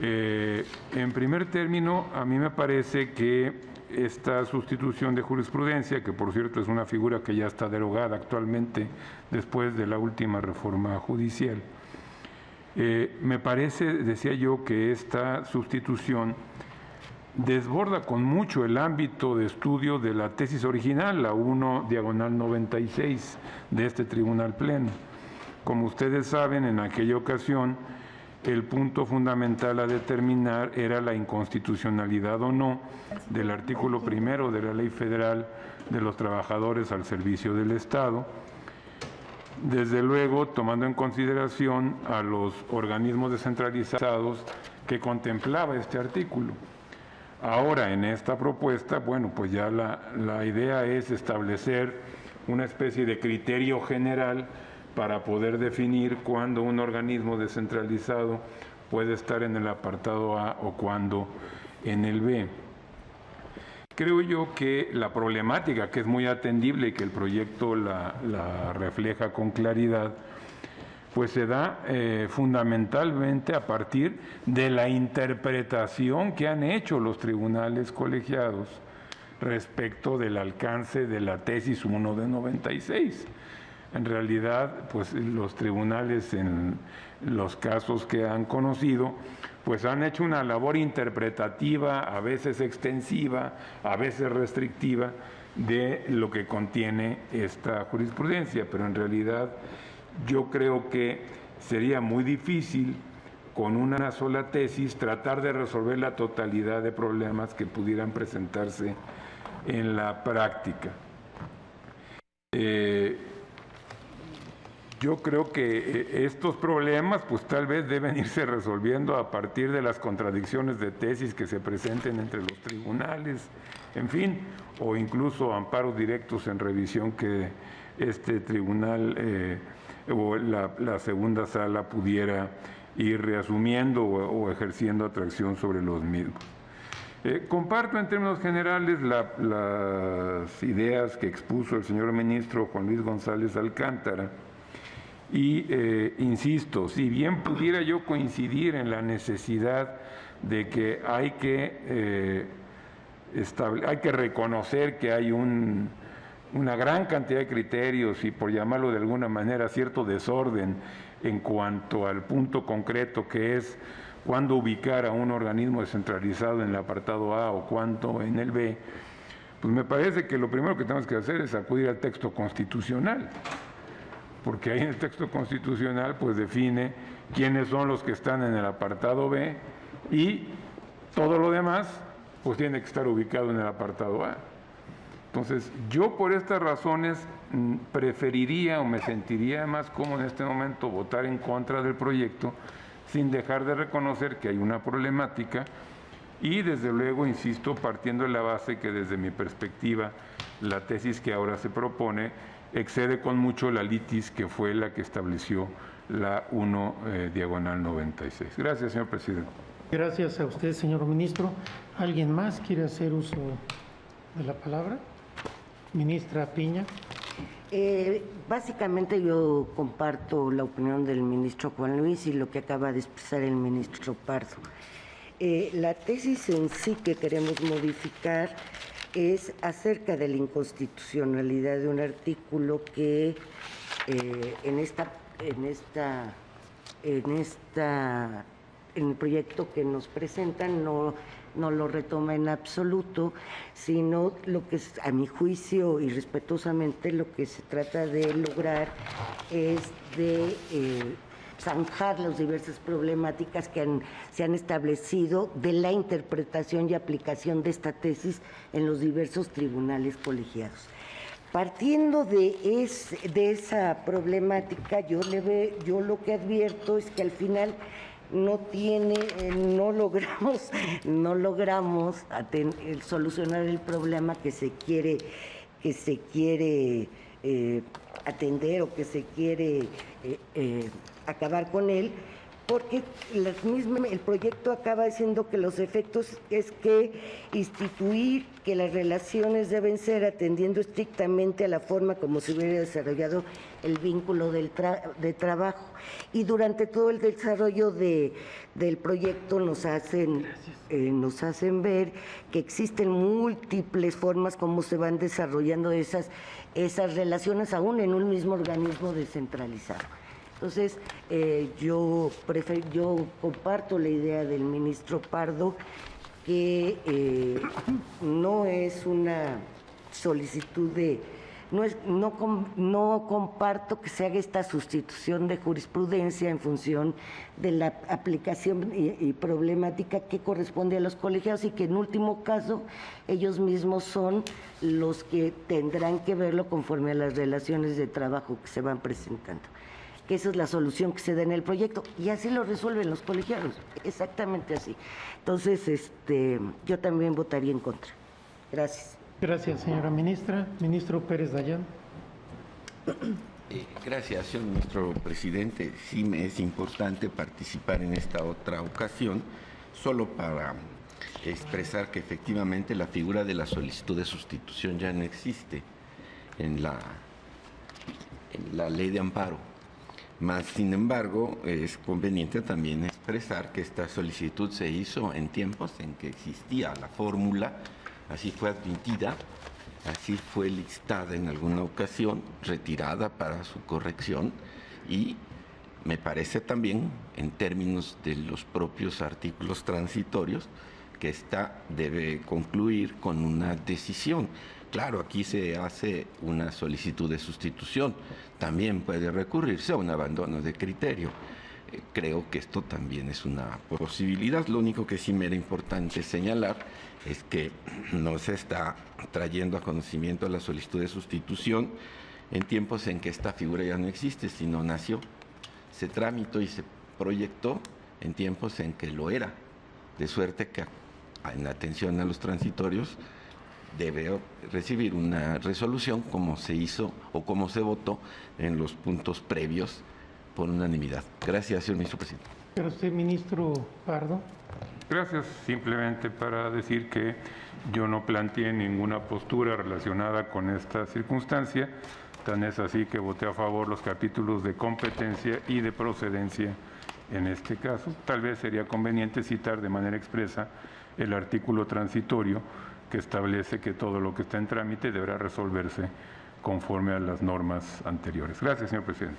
En primer término, a mí me parece que esta sustitución de jurisprudencia, que por cierto es una figura que ya está derogada actualmente después de la última reforma judicial, me parece, decía yo, que esta sustitución desborda con mucho el ámbito de estudio de la tesis original, la 1/96 de este Tribunal Pleno. Como ustedes saben, en aquella ocasión el punto fundamental a determinar era la inconstitucionalidad o no del artículo 1 de la Ley Federal de los Trabajadores al Servicio del Estado, desde luego tomando en consideración a los organismos descentralizados que contemplaba este artículo. Ahora, en esta propuesta, bueno, pues ya la idea es establecer una especie de criterio general para poder definir cuándo un organismo descentralizado puede estar en el apartado A o cuándo en el B. Creo yo que la problemática, que es muy atendible y que el proyecto la refleja con claridad, pues se da fundamentalmente a partir de la interpretación que han hecho los tribunales colegiados respecto del alcance de la tesis 1 de 96. En realidad, pues los tribunales en los casos que han conocido, pues han hecho una labor interpretativa, a veces extensiva, a veces restrictiva, de lo que contiene esta jurisprudencia, pero en realidad yo creo que sería muy difícil con una sola tesis tratar de resolver la totalidad de problemas que pudieran presentarse en la práctica. Yo creo que estos problemas pues tal vez deben irse resolviendo a partir de las contradicciones de tesis que se presenten entre los tribunales, en fin, o incluso amparos directos en revisión que este tribunal o la segunda sala pudiera ir reasumiendo o ejerciendo atracción sobre los mismos. Comparto en términos generales las ideas que expuso el señor ministro Juan Luis González Alcántara y insisto, si bien pudiera yo coincidir en la necesidad de que hay que reconocer que hay una gran cantidad de criterios y, por llamarlo de alguna manera, cierto desorden en cuanto al punto concreto que es cuándo ubicar a un organismo descentralizado en el apartado A o cuándo en el B, pues me parece que lo primero que tenemos que hacer es acudir al texto constitucional, porque ahí en el texto constitucional pues define quiénes son los que están en el apartado B y todo lo demás pues tiene que estar ubicado en el apartado A. Entonces, yo por estas razones preferiría o me sentiría más cómodo en este momento votar en contra del proyecto sin dejar de reconocer que hay una problemática y desde luego, insisto, partiendo de la base que desde mi perspectiva la tesis que ahora se propone excede con mucho la litis que fue la que estableció la 1/96. Gracias, señor presidente. Gracias a usted, señor ministro. ¿Alguien más quiere hacer uso de la palabra? Ministra Piña. Básicamente yo comparto la opinión del ministro Juan Luis y lo que acaba de expresar el ministro Pardo. La tesis en sí que queremos modificar es acerca de la inconstitucionalidad de un artículo que en el proyecto que nos presentan no lo retoma en absoluto, sino lo que es, a mi juicio y respetuosamente, lo que se trata de lograr es de zanjar las diversas problemáticas que se han establecido de la interpretación y aplicación de esta tesis en los diversos tribunales colegiados. Partiendo de esa problemática, yo lo que advierto es que al final no logramos solucionar el problema que se quiere atender o que se quiere acabar con él, porque el proyecto acaba diciendo que los efectos es que instituir que las relaciones deben ser atendiendo estrictamente a la forma como se hubiera desarrollado el vínculo de trabajo. Y durante todo el desarrollo del proyecto nos hacen ver que existen múltiples formas como se van desarrollando esas relaciones aún en un mismo organismo descentralizado. Entonces, yo comparto la idea del ministro Pardo que no es una solicitud No comparto que se haga esta sustitución de jurisprudencia en función de la aplicación y problemática que corresponde a los colegiados y que en último caso ellos mismos son los que tendrán que verlo conforme a las relaciones de trabajo que se van presentando. Que esa es la solución que se da en el proyecto y así lo resuelven los colegiados, exactamente así. Entonces, yo también votaría en contra. Gracias. Gracias, señora ministra. Ministro Pérez Dayán. Gracias, señor ministro presidente. Sí me es importante participar en esta otra ocasión, solo para expresar que efectivamente la figura de la solicitud de sustitución ya no existe en la ley de amparo. Más, sin embargo, es conveniente también expresar que esta solicitud se hizo en tiempos en que existía la fórmula, así fue admitida, así fue listada en alguna ocasión, retirada para su corrección y me parece también, en términos de los propios artículos transitorios, que esta debe concluir con una decisión. Claro, aquí se hace una solicitud de sustitución, también puede recurrirse a un abandono de criterio. Creo que esto también es una posibilidad. Lo único que sí me era importante señalar es que no se está trayendo a conocimiento la solicitud de sustitución en tiempos en que esta figura ya no existe, sino nació, se tramitó y se proyectó en tiempos en que lo era, de suerte que en atención a los transitorios debe recibir una resolución como se hizo o como se votó en los puntos previos por unanimidad. Gracias, señor ministro presidente. Pero usted, ministro Pardo. Gracias. Simplemente para decir que yo no planteé ninguna postura relacionada con esta circunstancia. Tan es así que voté a favor los capítulos de competencia y de procedencia en este caso. Tal vez sería conveniente citar de manera expresa el artículo transitorio que establece que todo lo que está en trámite deberá resolverse conforme a las normas anteriores. Gracias, señor presidente.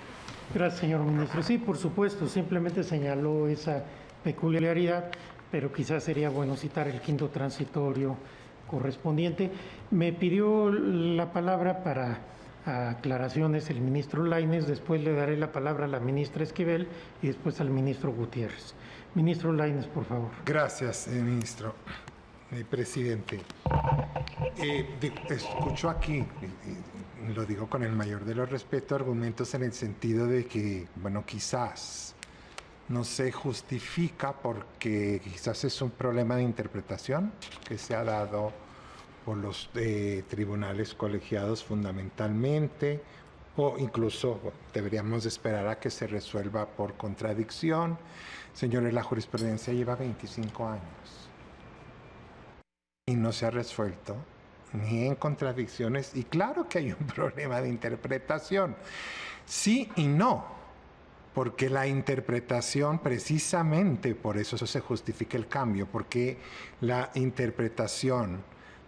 Gracias, señor ministro. Sí, por supuesto, simplemente señaló esa peculiaridad, pero quizás sería bueno citar el quinto transitorio correspondiente. Me pidió la palabra para aclaraciones el ministro Lainez, después le daré la palabra a la ministra Esquivel y después al ministro Gutiérrez. Ministro Lainez, por favor. Gracias, ministro. Presidente, escucho aquí, y lo digo con el mayor de los respetos, argumentos en el sentido de que, bueno, quizás no se justifica porque quizás es un problema de interpretación que se ha dado por los tribunales colegiados fundamentalmente, o incluso deberíamos esperar a que se resuelva por contradicción. Señores, la jurisprudencia lleva 25 años. Y no se ha resuelto ni en contradicciones, y claro que hay un problema de interpretación. Sí y no, porque la interpretación, precisamente por eso se justifica el cambio, porque la interpretación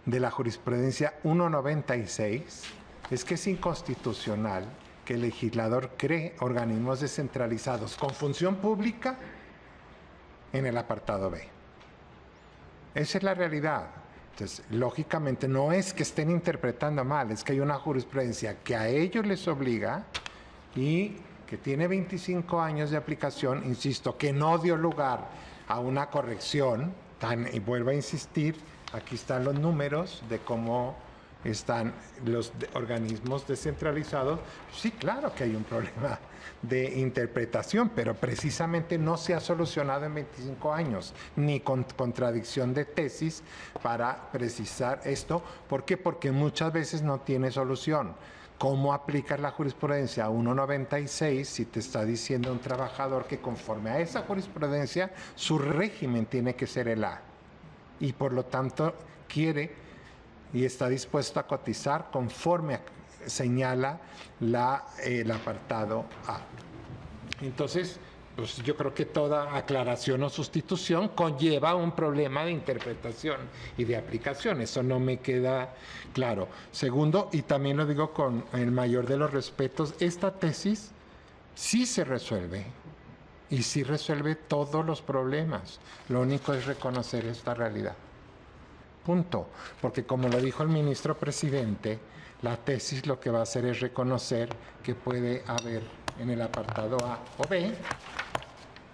de la jurisprudencia 196 es que es inconstitucional que el legislador cree organismos descentralizados con función pública en el apartado B. Esa es la realidad. Entonces, lógicamente, no es que estén interpretando mal, es que hay una jurisprudencia que a ellos les obliga y que tiene 25 años de aplicación, insisto, que no dio lugar a una corrección, y vuelvo a insistir, aquí están los números de cómo están los organismos descentralizados. Sí, claro que hay un problema de interpretación, pero precisamente no se ha solucionado en 25 años, ni con contradicción de tesis para precisar esto. ¿Por qué? Porque muchas veces no tiene solución. ¿Cómo aplicas la jurisprudencia 196 si te está diciendo un trabajador que conforme a esa jurisprudencia su régimen tiene que ser el A? Y por lo tanto quiere y está dispuesto a cotizar conforme señala el apartado A. Entonces, pues yo creo que toda aclaración o sustitución conlleva un problema de interpretación y de aplicación. Eso no me queda claro. Segundo, y también lo digo con el mayor de los respetos, esta tesis sí se resuelve y sí resuelve todos los problemas. Lo único es reconocer esta realidad. punto. Porque como lo dijo el ministro presidente, la tesis lo que va a hacer es reconocer que puede haber en el apartado A o B,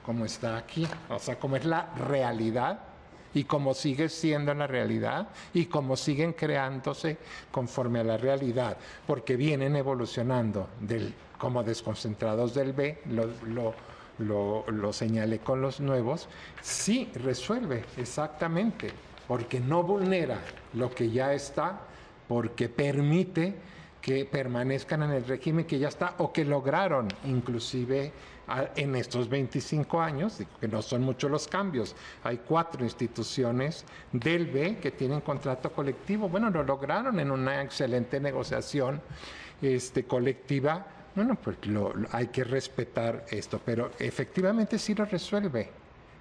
como está aquí, o sea, como es la realidad y como sigue siendo la realidad y como siguen creándose conforme a la realidad, porque vienen evolucionando como desconcentrados del B, lo señalé con los nuevos, sí resuelve exactamente, porque no vulnera lo que ya está, porque permite que permanezcan en el régimen que ya está o que lograron inclusive en estos 25 años, digo que no son muchos los cambios. Hay 4 instituciones del B que tienen contrato colectivo. Bueno, lo lograron en una excelente negociación colectiva. Bueno, pues hay que respetar esto, pero efectivamente sí lo resuelve.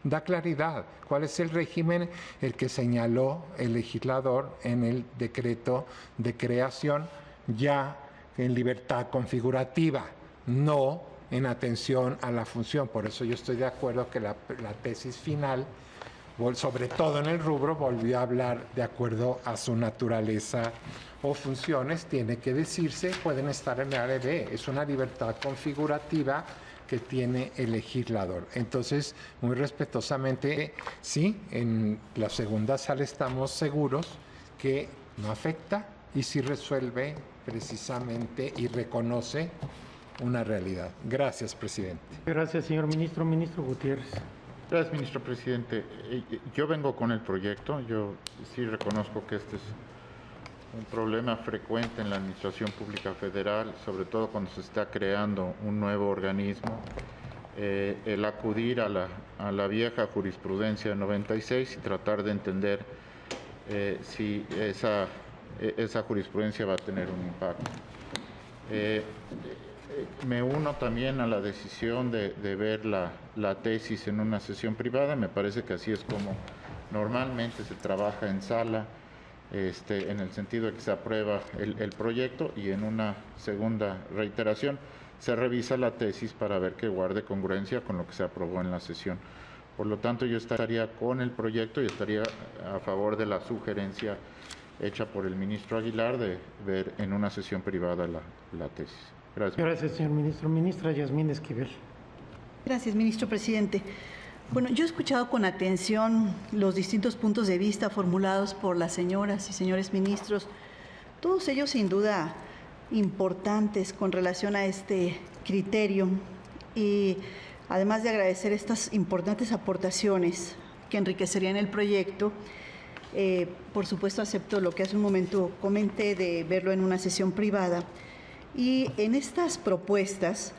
Da claridad. ¿Cuál es el régimen? El que señaló el legislador en el decreto de creación, ya en libertad configurativa, no en atención a la función. Por eso yo estoy de acuerdo que la tesis final, sobre todo en el rubro, volvió a hablar de acuerdo a su naturaleza o funciones, tiene que decirse, pueden estar en el área B. Es una libertad configurativa que tiene el legislador. Entonces, muy respetuosamente, sí, en la segunda sala estamos seguros que no afecta y sí resuelve precisamente y reconoce una realidad. Gracias, presidente. Gracias, señor ministro. Ministro Gutiérrez. Gracias, ministro presidente. Yo vengo con el proyecto. Yo sí reconozco que este es un problema frecuente en la Administración Pública Federal, sobre todo cuando se está creando un nuevo organismo. El acudir a la vieja jurisprudencia 96 y tratar de entender si esa jurisprudencia va a tener un impacto. Me uno también a la decisión de ver la tesis en una sesión privada. Me parece que así es como normalmente se trabaja en sala, en el sentido de que se aprueba el proyecto y en una segunda reiteración se revisa la tesis para ver que guarde congruencia con lo que se aprobó en la sesión. Por lo tanto, yo estaría con el proyecto y estaría a favor de la sugerencia hecha por el ministro Aguilar de ver en una sesión privada la tesis. Gracias. Gracias, señor ministro. Ministra Yasmín Esquivel. Gracias, ministro presidente. Bueno, yo he escuchado con atención los distintos puntos de vista formulados por las señoras y señores ministros, todos ellos sin duda importantes con relación a este criterio, y además de agradecer estas importantes aportaciones que enriquecerían el proyecto, por supuesto acepto lo que hace un momento comenté de verlo en una sesión privada. Y en estas propuestas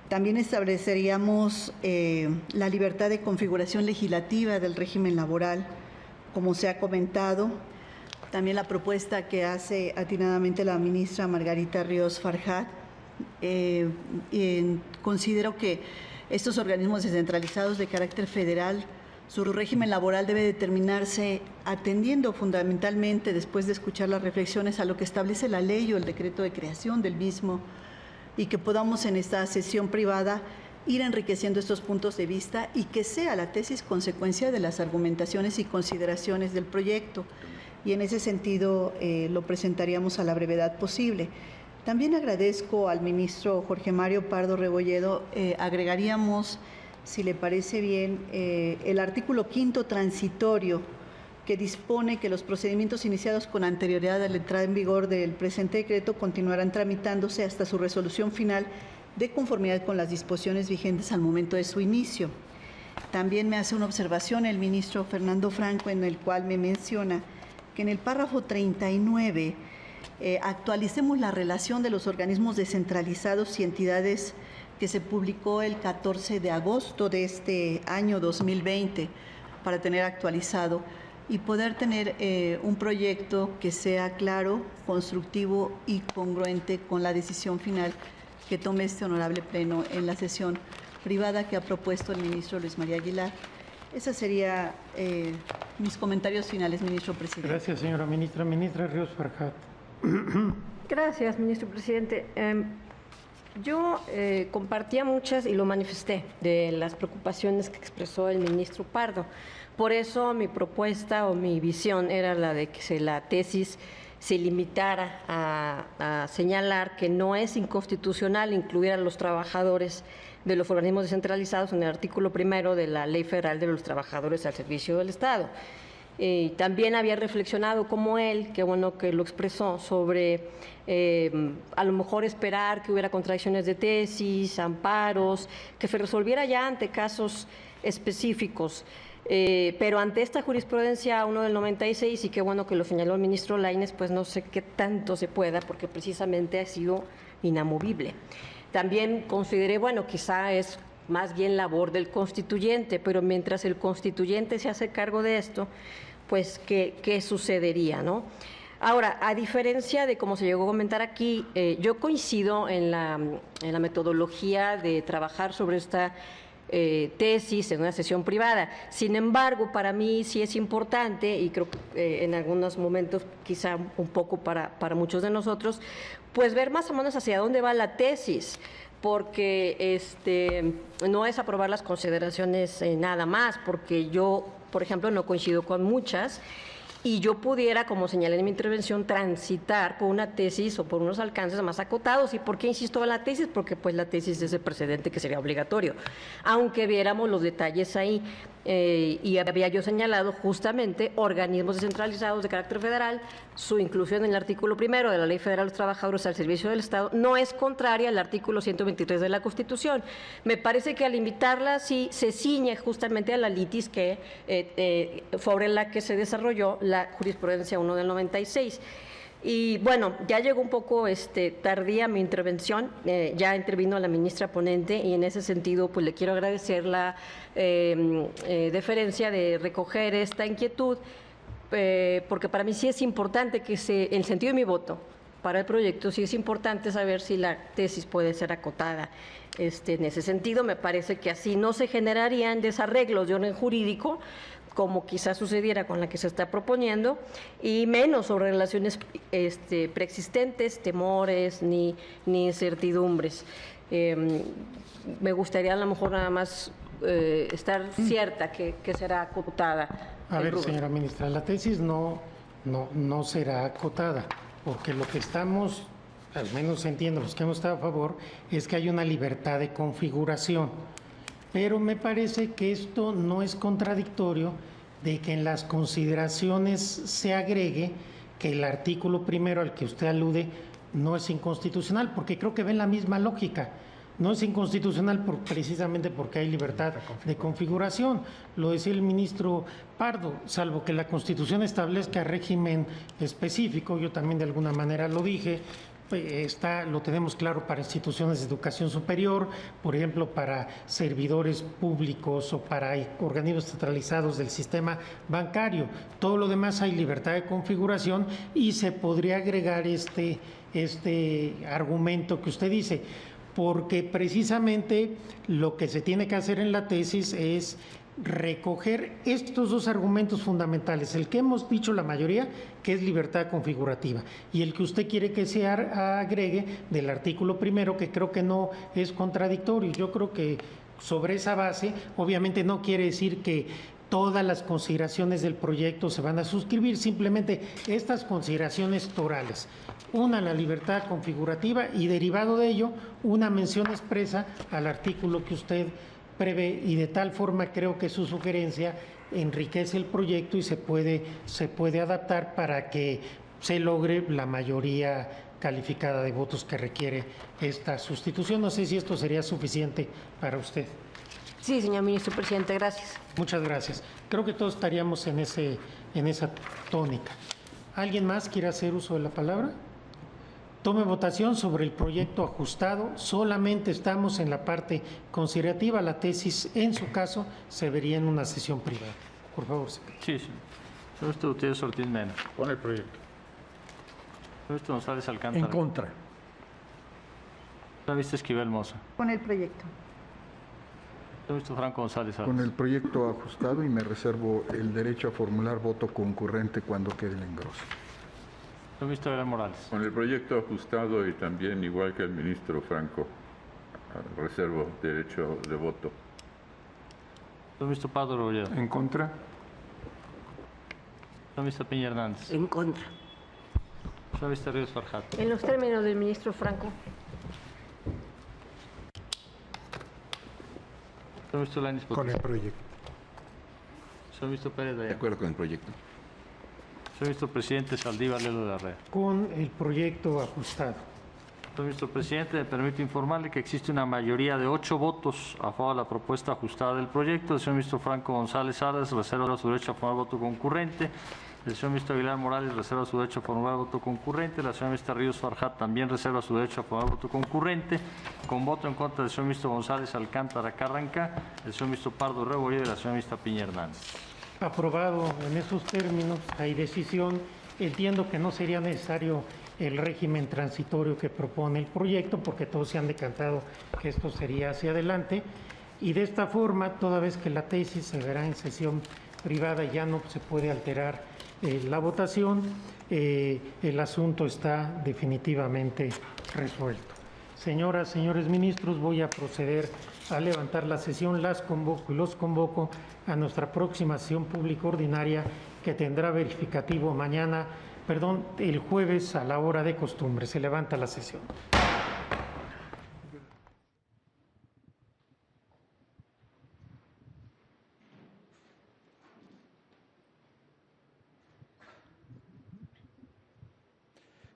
también estableceríamos la libertad de configuración legislativa del régimen laboral, como se ha comentado. También la propuesta que hace atinadamente la ministra Margarita Ríos Farjat. Considero que estos organismos descentralizados de carácter federal, su régimen laboral debe determinarse atendiendo fundamentalmente, después de escuchar las reflexiones, a lo que establece la ley o el decreto de creación del mismo, y que podamos en esta sesión privada ir enriqueciendo estos puntos de vista y que sea la tesis consecuencia de las argumentaciones y consideraciones del proyecto. Y en ese sentido lo presentaríamos a la brevedad posible. También agradezco al ministro Jorge Mario Pardo Rebolledo, agregaríamos, si le parece bien, el artículo 5º transitorio, que dispone que los procedimientos iniciados con anterioridad a la entrada en vigor del presente decreto continuarán tramitándose hasta su resolución final de conformidad con las disposiciones vigentes al momento de su inicio. También me hace una observación el ministro Fernando Franco, en el cual me menciona que en el párrafo 39 actualicemos la relación de los organismos descentralizados y entidades que se publicó el 14 de agosto de este año 2020 para tener actualizado y poder tener un proyecto que sea claro, constructivo y congruente con la decisión final que tome este honorable pleno en la sesión privada que ha propuesto el ministro Luis María Aguilar. Esos serían mis comentarios finales, ministro presidente. Gracias, señora ministra. Ministra Ríos Farjat. Gracias, ministro presidente. Yo compartía muchas y lo manifesté de las preocupaciones que expresó el ministro Pardo. Por eso mi propuesta o mi visión era la de que la tesis se limitara a señalar que no es inconstitucional incluir a los trabajadores de los organismos descentralizados en el artículo 1 de la Ley Federal de los Trabajadores al Servicio del Estado. También había reflexionado como él, qué bueno que lo expresó, sobre a lo mejor esperar que hubiera contradicciones de tesis, amparos, que se resolviera ya ante casos específicos. Pero ante esta jurisprudencia 1 del 96, y qué bueno que lo señaló el ministro Lainez, pues no sé qué tanto se pueda, porque precisamente ha sido inamovible. También consideré, bueno, quizá es más bien labor del constituyente, pero mientras el constituyente se hace cargo de esto, pues ¿qué sucedería, no? Ahora, a diferencia de como se llegó a comentar aquí, yo coincido en la metodología de trabajar sobre esta tesis en una sesión privada. Sin embargo, para mí sí es importante, y creo que en algunos momentos quizá un poco para muchos de nosotros, pues ver más o menos hacia dónde va la tesis, porque no es aprobar las consideraciones nada más, porque yo, por ejemplo, no coincido con muchas, y yo pudiera, como señalé en mi intervención, transitar por una tesis o por unos alcances más acotados. ¿Y por qué insisto en la tesis? Porque pues la tesis es el precedente que sería obligatorio, aunque viéramos los detalles ahí. Y había yo señalado justamente organismos descentralizados de carácter federal, su inclusión en el artículo 1 de la Ley Federal de los Trabajadores al Servicio del Estado no es contraria al artículo 123 de la Constitución. Me parece que al invitarla sí se ciñe justamente a la litis que sobre la que se desarrolló la jurisprudencia 1 del 96. Y bueno, ya llegó un poco tardía mi intervención, ya intervino la ministra ponente y en ese sentido pues le quiero agradecer la deferencia de recoger esta inquietud, porque para mí sí es importante que en el sentido de mi voto para el proyecto, sí es importante saber si la tesis puede ser acotada. En ese sentido, me parece que así no se generarían desarreglos de orden jurídico, como quizás sucediera con la que se está proponiendo, y menos sobre relaciones preexistentes, temores ni incertidumbres. Me gustaría a lo mejor nada más estar cierta que será acotada. A ver, señora ministra, la tesis no será acotada, porque lo que estamos, al menos entiendo los que hemos estado a favor, es que hay una libertad de configuración. Pero me parece que esto no es contradictorio de que en las consideraciones se agregue que el artículo 1 al que usted alude no es inconstitucional, porque creo que ven la misma lógica. No es inconstitucional precisamente porque hay libertad de configuración. Lo decía el ministro Pardo, salvo que la Constitución establezca régimen específico, yo también de alguna manera lo dije, lo tenemos claro para instituciones de educación superior, por ejemplo, para servidores públicos o para organismos centralizados del sistema bancario. Todo lo demás hay libertad de configuración y se podría agregar este argumento que usted dice, porque precisamente lo que se tiene que hacer en la tesis es recoger estos dos argumentos fundamentales, el que hemos dicho la mayoría, que es libertad configurativa, y el que usted quiere que se agregue del artículo 1, que creo que no es contradictorio. Yo creo que sobre esa base, obviamente no quiere decir que todas las consideraciones del proyecto se van a suscribir, simplemente estas consideraciones torales. Una, la libertad configurativa, y derivado de ello, una mención expresa al artículo que usted prevé, y de tal forma creo que su sugerencia enriquece el proyecto y se puede adaptar para que se logre la mayoría calificada de votos que requiere esta sustitución. No sé si esto sería suficiente para usted. Sí, señor ministro presidente, gracias. Muchas gracias. Creo que todos estaríamos en esa tónica. ¿Alguien más quiere hacer uso de la palabra? Tome votación sobre el proyecto ajustado. Solamente estamos en la parte considerativa. La tesis, en su caso, se vería en una sesión privada. Por favor, secretario. Sí. Señor Gutiérrez Ortiz Mena. Con el proyecto. Señor González Alcántara. En contra. Señor Esquivel Moza. Con el proyecto. Señor Franco González. Con el proyecto ajustado, y me reservo el derecho a formular voto concurrente cuando quede el engroso. Señor Ministro Morales. Con el proyecto ajustado y también igual que el ministro Franco. reservo derecho de voto. Señor ministro Pardo Rebolledo. ¿En contra? Señor ministro Piña Hernández. En contra. Señor ministro Ríos Farjat. En los términos del ministro Franco. Señor ministro Lainez Potosí. Con el proyecto. Señor ministro Pérez De Dayán. acuerdo con el proyecto. Señor ministro presidente Saldívar Lelo de la Rea. Con el proyecto ajustado. Señor ministro presidente, me permito informarle que existe una mayoría de 8 votos a favor de la propuesta ajustada del proyecto. El señor ministro Franco González Salas reserva su derecho a formular voto concurrente. El señor ministro Aguilar Morales reserva su derecho a formular voto concurrente. La señora ministra Ríos Farjat también reserva su derecho a formular voto concurrente. Con voto en contra del señor ministro González Alcántara Carranca, el señor ministro Pardo Rebolledo y la señora ministra Piña Hernández. Aprobado en esos términos, hay decisión. Entiendo que no sería necesario el régimen transitorio que propone el proyecto, porque todos se han decantado que esto sería hacia adelante. Y de esta forma, toda vez que la tesis se verá en sesión privada, ya no se puede alterar la votación, el asunto está definitivamente resuelto. Señoras, señores ministros, voy a proceder a levantar la sesión. Las convoco y los convoco a nuestra próxima sesión pública ordinaria, que tendrá verificativo el jueves a la hora de costumbre. Se levanta la sesión.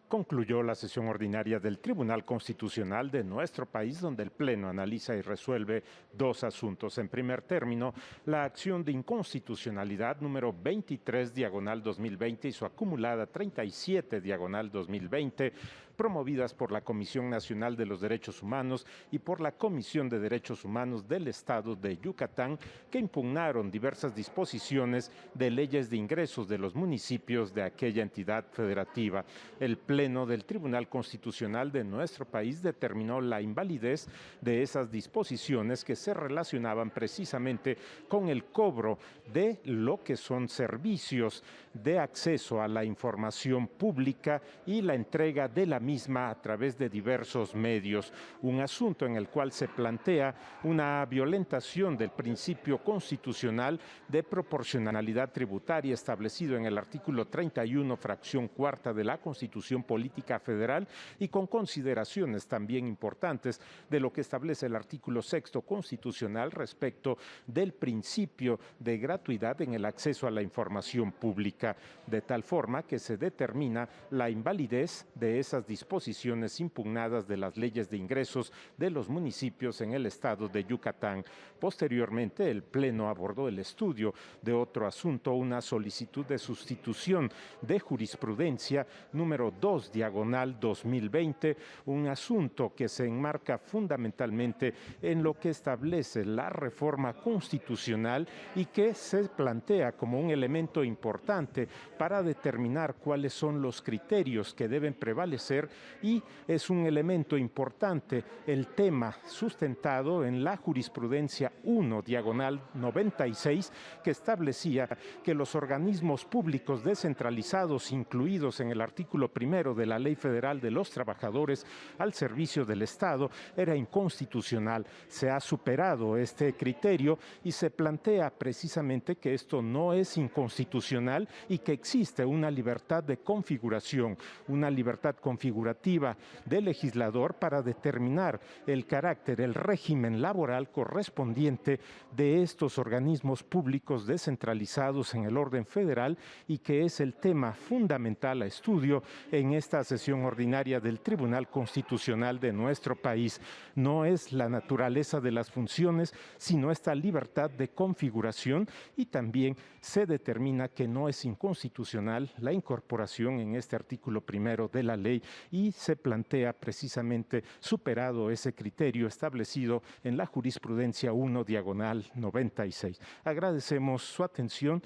Concluyó la sesión ordinaria del Tribunal Constitucional de nuestro país, donde el Pleno analiza y resuelve 2 asuntos. En primer término, la acción de inconstitucionalidad número 23/2020 y su acumulada 37/2020, promovidas por la Comisión Nacional de los Derechos Humanos y por la Comisión de Derechos Humanos del Estado de Yucatán, que impugnaron diversas disposiciones de leyes de ingresos de los municipios de aquella entidad federativa. El Pleno del Tribunal Constitucional de nuestro país determinó la invalidez de esas disposiciones que se relacionaban precisamente con el cobro de lo que son servicios de acceso a la información pública y la entrega de la misma a través de diversos medios, un asunto en el cual se plantea una violentación del principio constitucional de proporcionalidad tributaria establecido en el artículo 31, fracción 4 de la Constitución Política Federal, y con consideraciones también importantes de lo que establece el artículo 6 constitucional respecto del principio de gratuidad en el acceso a la información pública, de tal forma que se determina la invalidez de esas disposiciones impugnadas de las leyes de ingresos de los municipios en el estado de Yucatán. Posteriormente, el Pleno abordó el estudio de otro asunto, una solicitud de sustitución de jurisprudencia número 2/2020, un asunto que se enmarca fundamentalmente en lo que establece la reforma constitucional y que se plantea como un elemento importante para determinar cuáles son los criterios que deben prevalecer, y es un elemento importante el tema sustentado en la jurisprudencia 1/96, que establecía que los organismos públicos descentralizados incluidos en el artículo 1 de la Ley Federal de los Trabajadores al Servicio del Estado era inconstitucional. Se ha superado este criterio y se plantea precisamente que esto no es inconstitucional y que existe una libertad de configuración, una libertad configurativa del legislador para determinar el carácter, el régimen laboral correspondiente de estos organismos públicos descentralizados en el orden federal, y que es el tema fundamental a estudio en esta sesión ordinaria del Tribunal Constitucional de nuestro país. No es la naturaleza de las funciones, sino esta libertad de configuración, y también se determina que no es inconstitucional la incorporación en este artículo 1 de la ley, y se plantea precisamente superado ese criterio establecido en la jurisprudencia 1/96. Agradecemos su atención.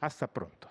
Hasta pronto.